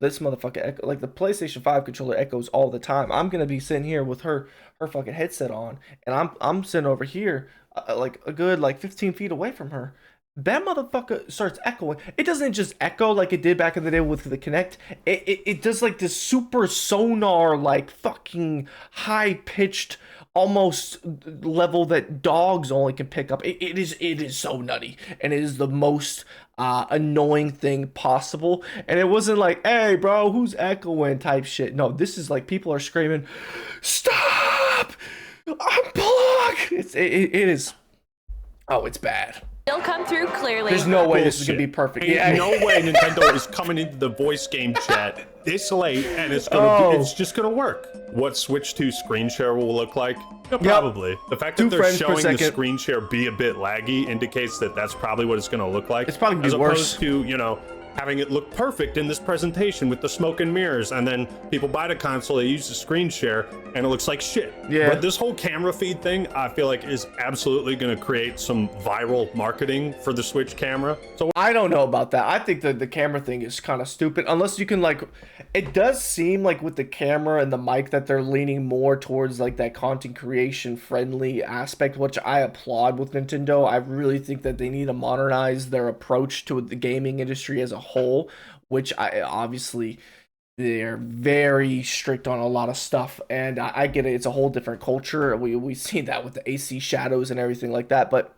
This motherfucker like the PlayStation 5 controller echoes all the time. I'm gonna be sitting here with her fucking headset on, and I'm sitting over here like a good 15 feet away from her. That motherfucker starts echoing. It doesn't just echo like it did back in the day with the Kinect. It does like this super sonar, like fucking high pitched, almost level that dogs only can pick up. It is so nutty, and it is the most annoying thing possible. And it wasn't like, hey bro, who's echoing type shit. No, this is like people are screaming, stop, unplug. It is. Oh, it's bad. Still come through clearly. There's no way this is gonna be perfect. Ain't no way Nintendo is coming into the voice game chat this late and it's gonna it's just gonna work. What Switch 2 screen share will look like? Yeah, probably. The fact that they're showing the screen share be a bit laggy indicates that that's probably what it's gonna look like. It's probably gonna be worse. As opposed to, you know, having it look perfect in this presentation with the smoke and mirrors, and then people buy the console, they use the screen share, and it looks like shit. Yeah. But this whole camera feed thing, I feel like is absolutely going to create some viral marketing for the Switch camera. So I don't know about that. I think that the camera thing is kind of stupid, unless you can like, it does seem like with the camera and the mic that they're leaning more towards like that content creation friendly aspect, which I applaud with Nintendo. I really think that they need to modernize their approach to the gaming industry as a whole, which obviously they're very strict on a lot of stuff, and I get it. It's a whole different culture. We see that with the AC shadows and everything like that, but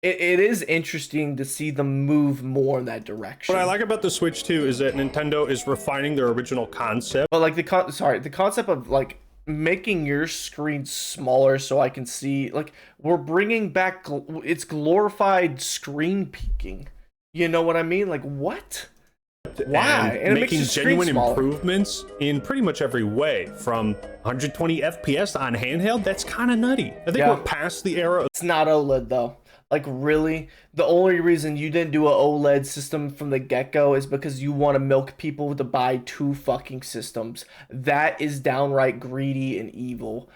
it is interesting to see them move more in that direction. What I like about the Switch 2 is that Nintendo is refining their original concept. But like the concept of like making your screen smaller so I can see, like, we're bringing back it's glorified screen peeking. You know what I mean? Like, what? Why? And making genuine improvements in pretty much every way, from 120 FPS on handheld. That's kind of nutty. I think we're past the era. It's not OLED though. Like, really? The only reason you didn't do an OLED system from the get-go is because you want to milk people to buy 2 fucking systems. That is downright greedy and evil.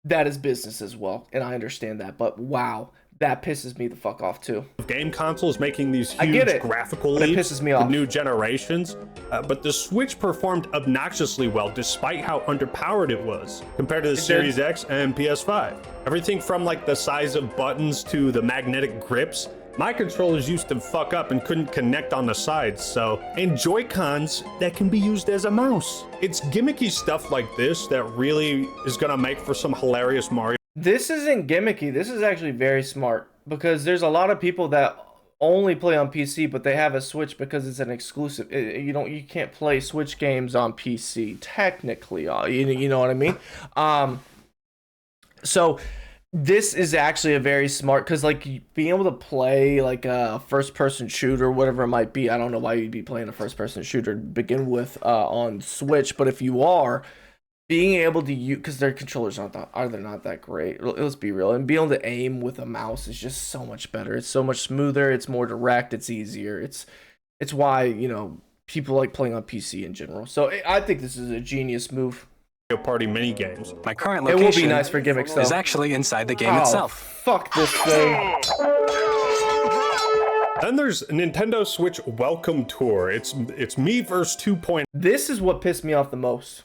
That is business as well, and I understand that, but wow. That pisses me the fuck off too. Game consoles making these huge graphical leaps. It pisses me off. New generations, but the Switch performed obnoxiously well despite how underpowered it was compared to the Series X and PS5. Everything from like the size of buttons to the magnetic grips. My controllers used to fuck up and couldn't connect on the sides, and Joy-Cons that can be used as a mouse. It's gimmicky stuff like this that really is gonna make for some hilarious Mario. This isn't gimmicky. This is actually very smart, because there's a lot of people that only play on PC, but they have a Switch because it's an exclusive. You can't play Switch games on PC technically. You know what I mean? So this is actually a very smart, because like being able to play like a first-person shooter, whatever it might be. I don't know why you'd be playing a first-person shooter to begin with on Switch, but if you are, being able to use, because their controllers not that great. Let's be real, and being able to aim with a mouse is just so much better. It's so much smoother. It's more direct. It's easier. It's why, you know, people like playing on PC in general. So I think this is a genius move. Party mini games. My current location it will be nice for gimmicks though. Is actually inside the game itself. Fuck this thing. Then there's Nintendo Switch Welcome Tour. It's me versus 2.0. This is what pissed me off the most.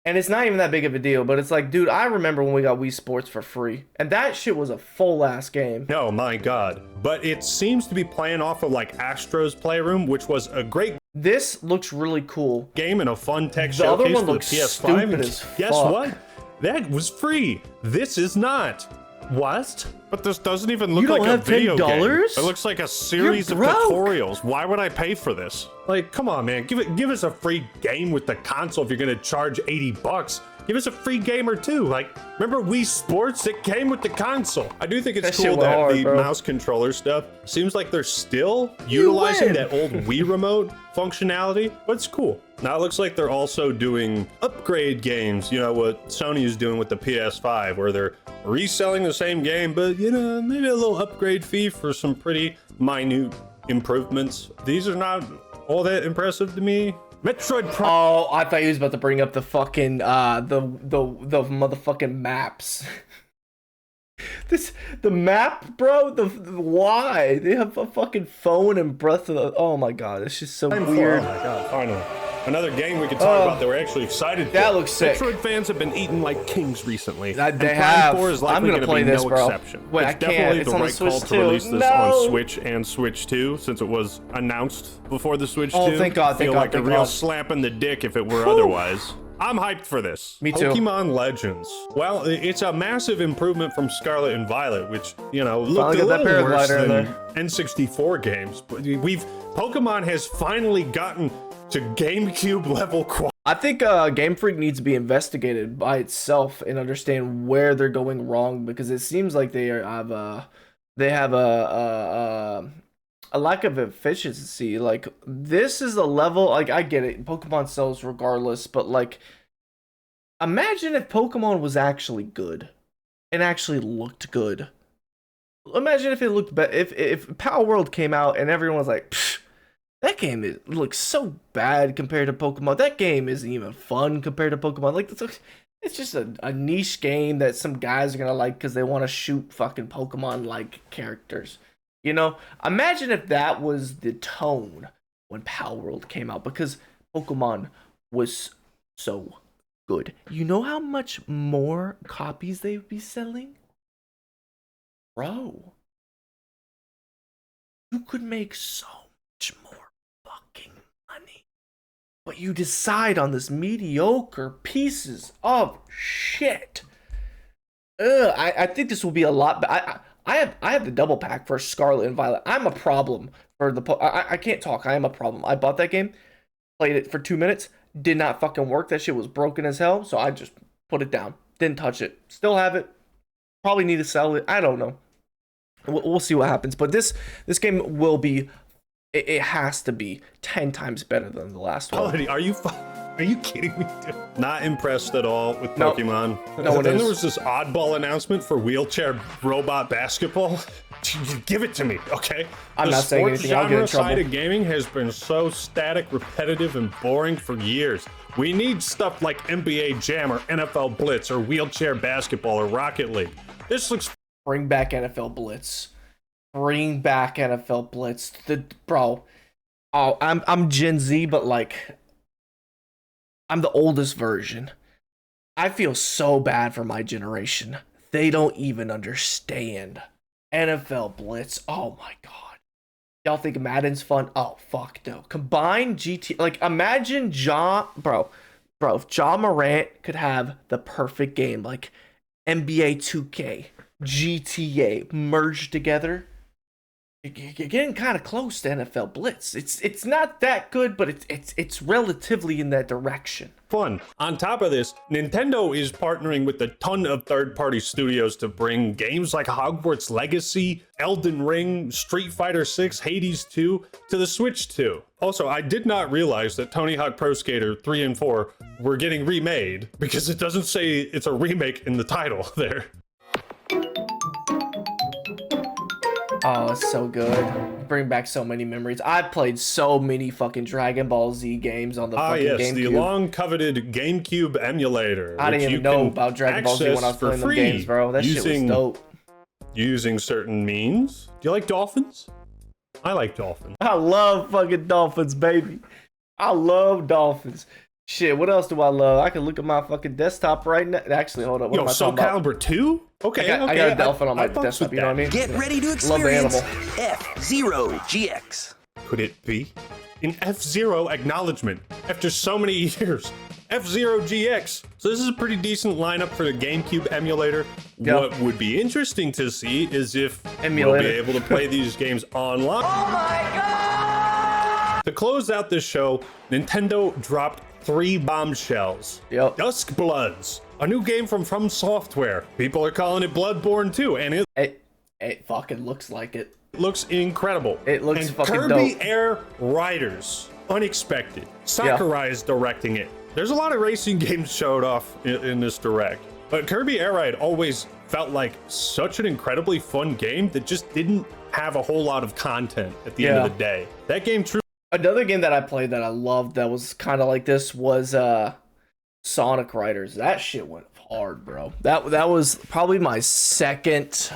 And it's not even that big of a deal, but it's like, dude, I remember when we got Wii Sports for free, and that shit was a full-ass game. Oh my god. But it seems to be playing off of like Astro's Playroom, which was a great This looks really cool. game and a fun tech The other showcase one for the looks PS5. stupid as Guess fuck. what? That was free. This is not. What? But this doesn't even look You don't like have a video $10? game. It looks like a series of broke. tutorials. Why would I pay for this? Like, come on, man. Give us a free game with the console if you're gonna charge $80. Give us a free game or two. Like, remember Wii Sports? It came with the console. I do think it's That shit cool went that hard, the bro. mouse controller stuff seems like they're still utilizing that old Wii remote functionality, but it's cool. Now it looks like they're also doing upgrade games, you know, what Sony is doing with the PS5, where they're reselling the same game, but, you know, maybe a little upgrade fee for some pretty minute improvements. These are not all that impressive to me. Metroid Prime. Oh, I thought he was about to bring up the fucking the motherfucking maps. The map, bro. The why they have a fucking phone and Breath of the. Oh my god, it's just so weird. Oh my god, finally. Another game we could talk about that we're actually excited for. That looks sick. Metroid fans have been eating like kings recently. They and Prime have. 4 is I'm likely gonna play be this, no bro. exception. Wait, it's I can't. definitely It's the on the right Switch call to too. release this No. on Switch and Switch 2, since it was announced before the Switch 2. Oh, thank God, I feel thank God, like thank a real God. slap in the dick if it were otherwise. I'm hyped for this. Me too. Pokemon Legends. Well, it's a massive improvement from Scarlet and Violet, which, you know, looked Finally a got that little worse paraglider in than there. N64 games. But Pokemon has finally gotten to GameCube level quality. I think Game Freak needs to be investigated by itself and understand where they're going wrong, because it seems like they have a lack of efficiency. Like, this is a level, like, I get it, Pokemon sells regardless, but like, imagine if Pokemon was actually good and actually looked good. Imagine if it looked better, if Power World came out and everyone was like, pfft, that game looks so bad compared to Pokemon. That game isn't even fun compared to Pokemon. Like, it's just a niche game that some guys are gonna like because they want to shoot fucking Pokemon-like characters. You know? Imagine if that was the tone when Power World came out, because Pokemon was so good. You know how much more copies they would be selling? Bro. You could make so much more fucking money, but you decide on this mediocre pieces of shit. I think this will be a lot. I have the double pack for Scarlet and Violet. I'm a problem for the. I can't talk. I am a problem. I bought that game, played it for 2 minutes, did not fucking work. That shit was broken as hell. So I just put it down. Didn't touch it. Still have it. Probably need to sell it. I don't know. We'll see what happens. But this game will be. It has to be 10 times better than the last one. Are you kidding me, dude? Not impressed at all with Nope. Pokemon. No one Then is. there was this oddball announcement for wheelchair robot basketball. Give it to me, okay? I'm not saying anything. I'll get in trouble. The sports genre side of gaming has been so static, repetitive, and boring for years. We need stuff like NBA Jam or NFL Blitz or wheelchair basketball or Rocket League. This looks. Bring back NFL Blitz. Bring back NFL Blitz. Bro. Oh, I'm Gen Z, but like, I'm the oldest version. I feel so bad for my generation. They don't even understand NFL Blitz. Oh my god. Y'all think Madden's fun? Oh fuck no. Combine GT, like, imagine bro, if John Morant could have the perfect game, like NBA 2K, GTA merged together. You're getting kind of close to NFL Blitz. It's not that good, but it's relatively in that direction. Fun. On top of this, Nintendo is partnering with a ton of third-party studios to bring games like Hogwarts Legacy, Elden Ring, Street Fighter 6, Hades 2 to the Switch 2. Also, I did not realize that Tony Hawk Pro Skater 3 and 4 were getting remade, because it doesn't say it's a remake in the title there. Oh, it's so good. Bring back so many memories. I played so many fucking Dragon Ball Z games on the fucking GameCube. The long-coveted GameCube emulator. I didn't even know about Dragon Ball Z when I was playing them games, bro. That shit was dope. Using certain means. Do you like dolphins? I like dolphins. I love fucking dolphins, baby. I love dolphins. Shit, what else do I love? I can look at my fucking desktop right now. Actually, hold up. What am I Soul talking Calibur 2? Okay, I got a dolphin on my desktop, you know what I mean? Get ready to Love the experience animal. F-Zero GX. Could it be? An F-Zero acknowledgement after so many years. F-Zero GX. So this is a pretty decent lineup for the GameCube emulator. Yep. What would be interesting to see is if Emulator. we'll be able to play these games online. Oh my god! To close out this show, Nintendo dropped 3 bombshells. Yep. Dusk Bloods, a new game from Software. People are calling it Bloodborne too, and it fucking looks like it. Looks incredible. It looks and fucking Kirby dope. Air Riders, unexpected. Sakurai is directing it. There's a lot of racing games showed off in this direct, but Kirby Air Ride always felt like such an incredibly fun game that just didn't have a whole lot of content at the end of the day. That game truly. Another game that I played that I loved that was kind of like this was Sonic Riders. That shit went hard, bro. That was probably my second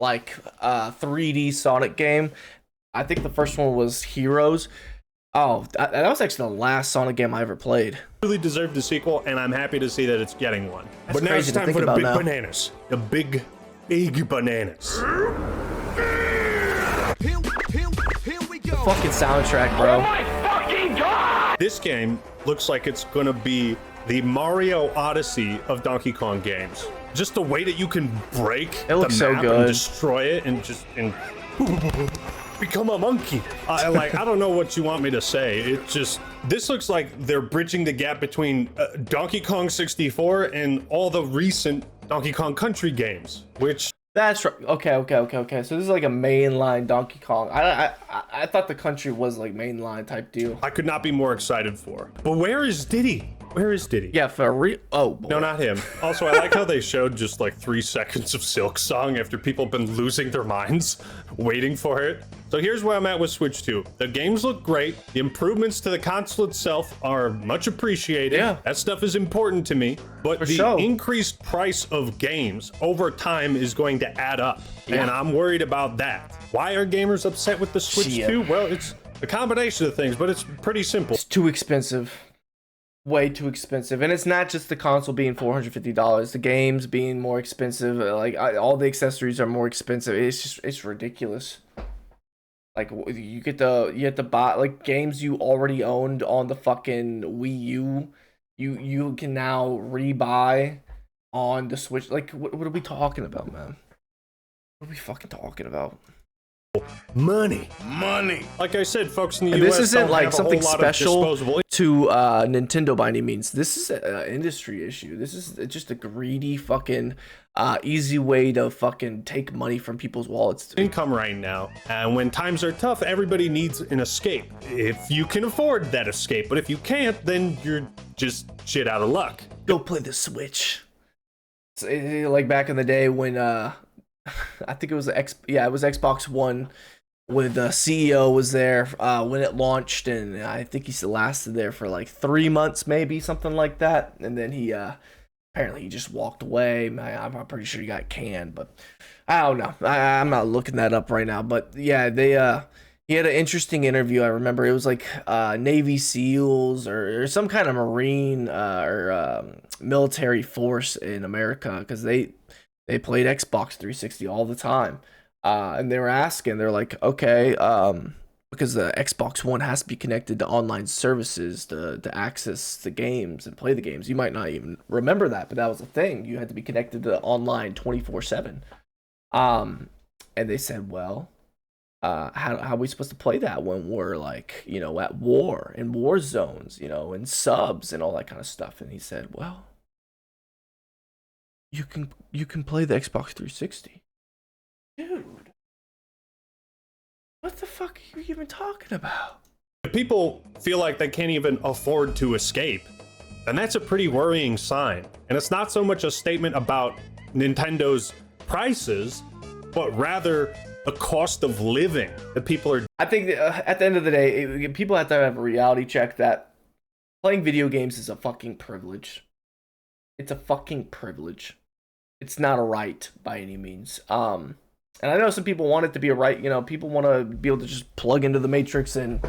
like 3D Sonic game. I think the first one was Heroes. Oh, that was actually the last Sonic game I ever played. Really deserved a sequel, and I'm happy to see that it's getting one. That's but now it's crazy to time think for the about big now. bananas. The big bananas. The fucking soundtrack, bro. Oh my fucking god! This game looks like it's gonna be the Mario Odyssey of Donkey Kong games. Just the way that you can break It looks the so map good. and destroy it and just become a monkey. I don't know what you want me to say. This looks like they're bridging the gap between Donkey Kong 64 and all the recent Donkey Kong Country games, which. That's right. Okay. So this is like a mainline Donkey Kong. I thought the country was like mainline type deal. I could not be more excited for. But where is Diddy? Where is Diddy? Yeah, for real. Oh, boy. No, not him. Also, I like how they showed just like 3 seconds of Silk Song after people have been losing their minds waiting for it. So here's where I'm at with Switch 2. The games look great. The improvements to the console itself are much appreciated. Yeah. That stuff is important to me. But the increased price of games over time is going to add up. Yeah. And I'm worried about that. Why are gamers upset with the Switch 2? Well, it's a combination of things, but it's pretty simple. It's too expensive. Way too expensive. And it's not just the console being $450. The games being more expensive. Like all the accessories are more expensive. It's ridiculous. Like you have to buy like games you already owned on the fucking Wii U. You can now rebuy on the Switch. Like what are we talking about, man? What are we fucking talking about? Money. Like I said, folks in the And US this isn't don't like have a something whole lot of special disposable to Nintendo by any means. This is an industry issue. This is just a greedy fucking easy way to fucking take money from people's wallets. income right now. And when times are tough, everybody needs an escape. If you can afford that escape, but if you can't, then you're just shit out of luck. Go play the Switch. Like back in the day when I think it was it was Xbox One when the CEO was there when it launched, and I think he lasted there for like 3 months, maybe something like that, and then he apparently he just walked away. I'm pretty sure he got canned, but I don't know. I'm not looking that up right now, but yeah, he had an interesting interview. I remember it was like Navy SEALs or some kind of Marine or military force in America, because they played Xbox 360 all the time. And they were asking, they're like, okay, because the Xbox One has to be connected to online services to access the games and play the games. You might not even remember that, but that was a thing. You had to be connected to online 24/7. And they said, well, how are we supposed to play that when we're like, at war, in war zones, in subs and all that kind of stuff? And he said, well, you can play the Xbox 360. Dude, what the fuck are you even talking about? If people feel like they can't even afford to escape, then that's a pretty worrying sign. And it's not so much a statement about Nintendo's prices, but rather the cost of living that people are. I think that, at the end of the day, people have to have a reality check that playing video games is a fucking privilege. It's a fucking privilege. It's not a right by any means. And I know some people want it to be a right. People want to be able to just plug into the Matrix and,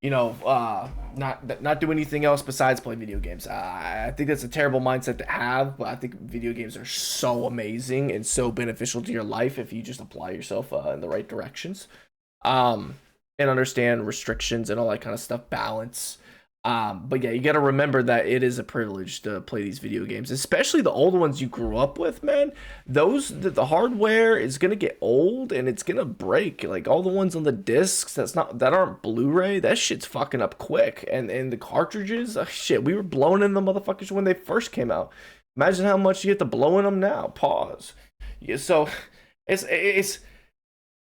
not do anything else besides play video games. I think that's a terrible mindset to have, but I think video games are so amazing and so beneficial to your life if you just apply yourself in the right directions. And understand restrictions and all that kind of stuff, balance. But yeah, you got to remember that it is a privilege to play these video games, especially the old ones you grew up with, man. The hardware is gonna get old and it's gonna break. Like all the ones on the discs that aren't Blu-ray, that shit's fucking up quick. And the cartridges, shit, we were blowing in the motherfuckers when they first came out. Imagine how much you get to blow in them now. Pause. Yeah, so it's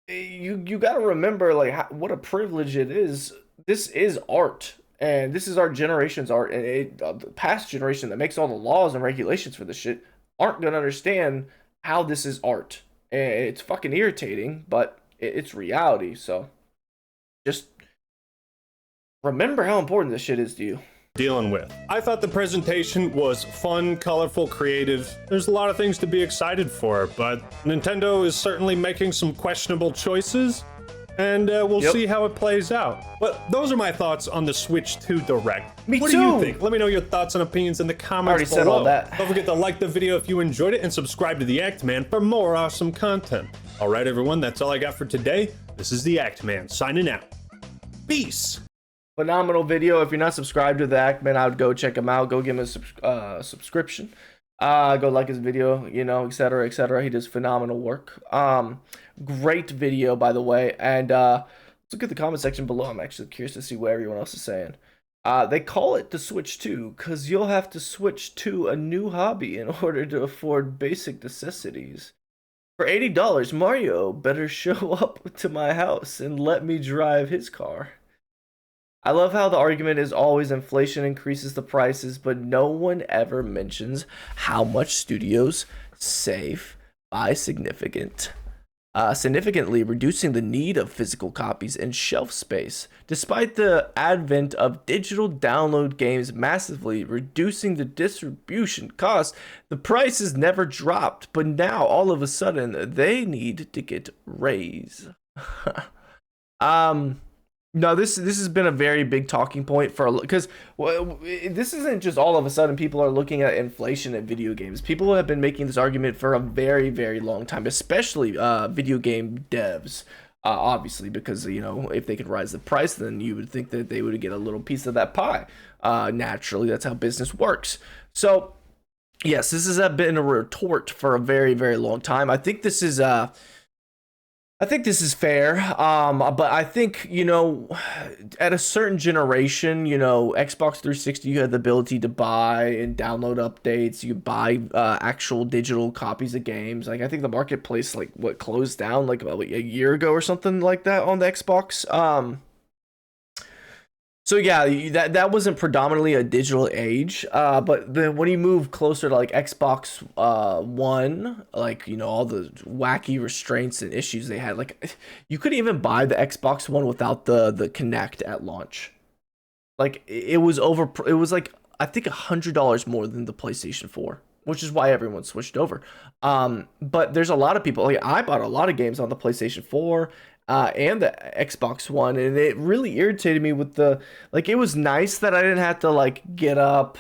you got to remember like what a privilege it is. This is art. And this is our generation's art, and the past generation that makes all the laws and regulations for this shit aren't gonna understand how this is art. And it's fucking irritating, but it's reality. So just remember how important this shit is to you. Dealing with. I thought the presentation was fun, colorful, creative. There's a lot of things to be excited for, but Nintendo is certainly making some questionable choices. And we'll see how it plays out. But those are my thoughts on the Switch 2 Direct. What do you think? Let me know your thoughts and opinions in the comments below. Said all that. Don't forget to like the video if you enjoyed it and subscribe to the Act Man for more awesome content. All right, everyone, that's all I got for today. This is the Act Man signing out. Peace. Phenomenal video. If you're not subscribed to the Act Man, I would go check him out. Go give him a subscription. Go like his video, you know, etc., etc. He does phenomenal work. Great video, by the way. And let's look at the comment section below. I'm actually curious to see what everyone else is saying. They call it the Switch 2 because you'll have to switch to a new hobby in order to afford basic necessities. For $80, Mario better show up to my house and let me drive his car. I love how the argument is always inflation increases the prices, but no one ever mentions how much studios save by significantly reducing the need of physical copies and shelf space. Despite the advent of digital download games massively reducing the distribution costs, the prices never dropped, but now all of a sudden they need to get raised. No, this has been a very big talking point because this isn't just all of a sudden people are looking at inflation in video games. People have been making this argument for a very, very long time, especially video game devs. Obviously, because you know if they could rise the price, then you would think that they would get a little piece of that pie. Naturally, that's how business works. So, yes, this has been a retort for a very, very long time. I think this is fair, but I think, you know, at a certain generation, you know, Xbox 360, you had the ability to buy and download updates. You buy actual digital copies of games. Like, I think the marketplace, like, closed down, like, about a year ago or something like that on the Xbox. So yeah, that wasn't predominantly a digital age, but then when you move closer to like Xbox One, like, you know, all the wacky restraints and issues they had, like you couldn't even buy the Xbox One without the Kinect at launch. Like it was like I think $100 more than the PlayStation 4, which is why everyone switched over. But there's a lot of people, like I bought a lot of games on the PlayStation 4. And the Xbox One, and it really irritated me with it was nice that I didn't have to like get up.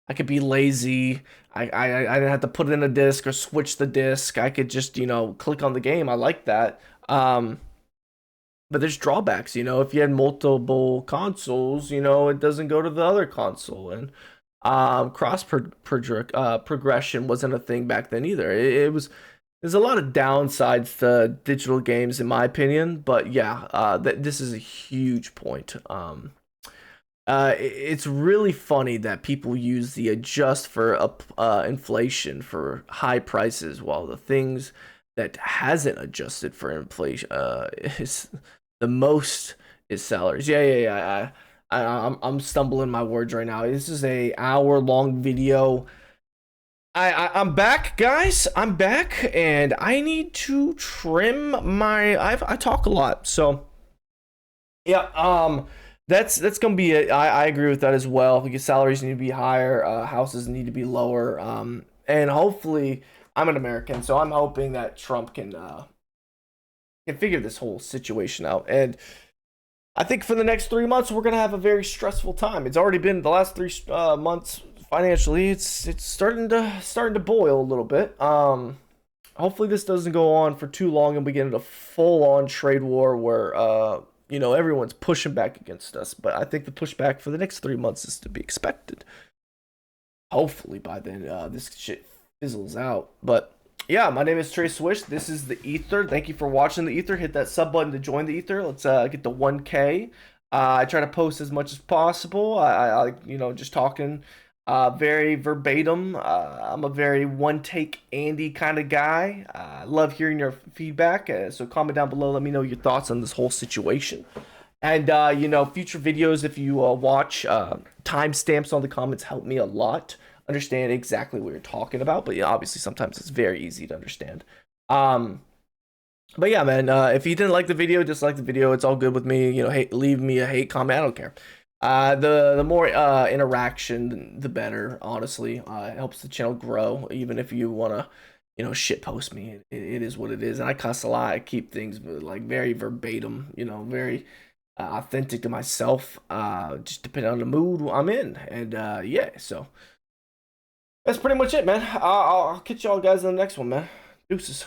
I could be lazy. I didn't have to put it in a disc or switch the disc. I could just, you know, click on the game. I like that. But there's drawbacks, you know, if you had multiple consoles, you know, it doesn't go to the other console, and cross progression wasn't a thing back then either. There's a lot of downsides to digital games, in my opinion, but yeah, this is a huge point. It's really funny that people use the adjust for inflation for high prices, while the things that hasn't adjusted for inflation is the most is salaries. Yeah. I'm stumbling my words right now. This is a hour-long video. I'm back, guys. I'm back, and I need to trim my. I talk a lot, so yeah. That's gonna be it. I agree with that as well. Because salaries need to be higher, houses need to be lower, and hopefully, I'm an American, so I'm hoping that Trump can figure this whole situation out. And I think for the next 3 months, we're gonna have a very stressful time. It's already been the last 3 months. Financially, it's starting to boil a little bit. Hopefully this doesn't go on for too long and we get into a full-on trade war where you know, everyone's pushing back against us, but I think the pushback for the next 3 months is to be expected. Hopefully by then this shit fizzles out. But yeah, my name is Trey Swish. This is the Ether. Thank you for watching the Ether. Hit that sub button to join the Ether. Let's get to 1K. I try to post as much as possible. I you know, just talking very verbatim. I'm a very one take Andy kind of guy. I love hearing your feedback. So comment down below. Let me know your thoughts on this whole situation. And you know, future videos, if you watch, timestamps on the comments help me a lot understand exactly what you're talking about. But yeah, obviously sometimes it's very easy to understand. But yeah, man, if you didn't like the video, dislike the video. It's all good with me. You know, leave me a hate comment. I don't care. The more interaction, the better. Honestly, it helps the channel grow. Even if you wanna, you know, shit post me, it is what it is. And I cuss a lot. I keep things like very verbatim. You know, very authentic to myself. Just depending on the mood I'm in. And yeah, so that's pretty much it, man. I'll catch y'all guys in the next one, man. Deuces.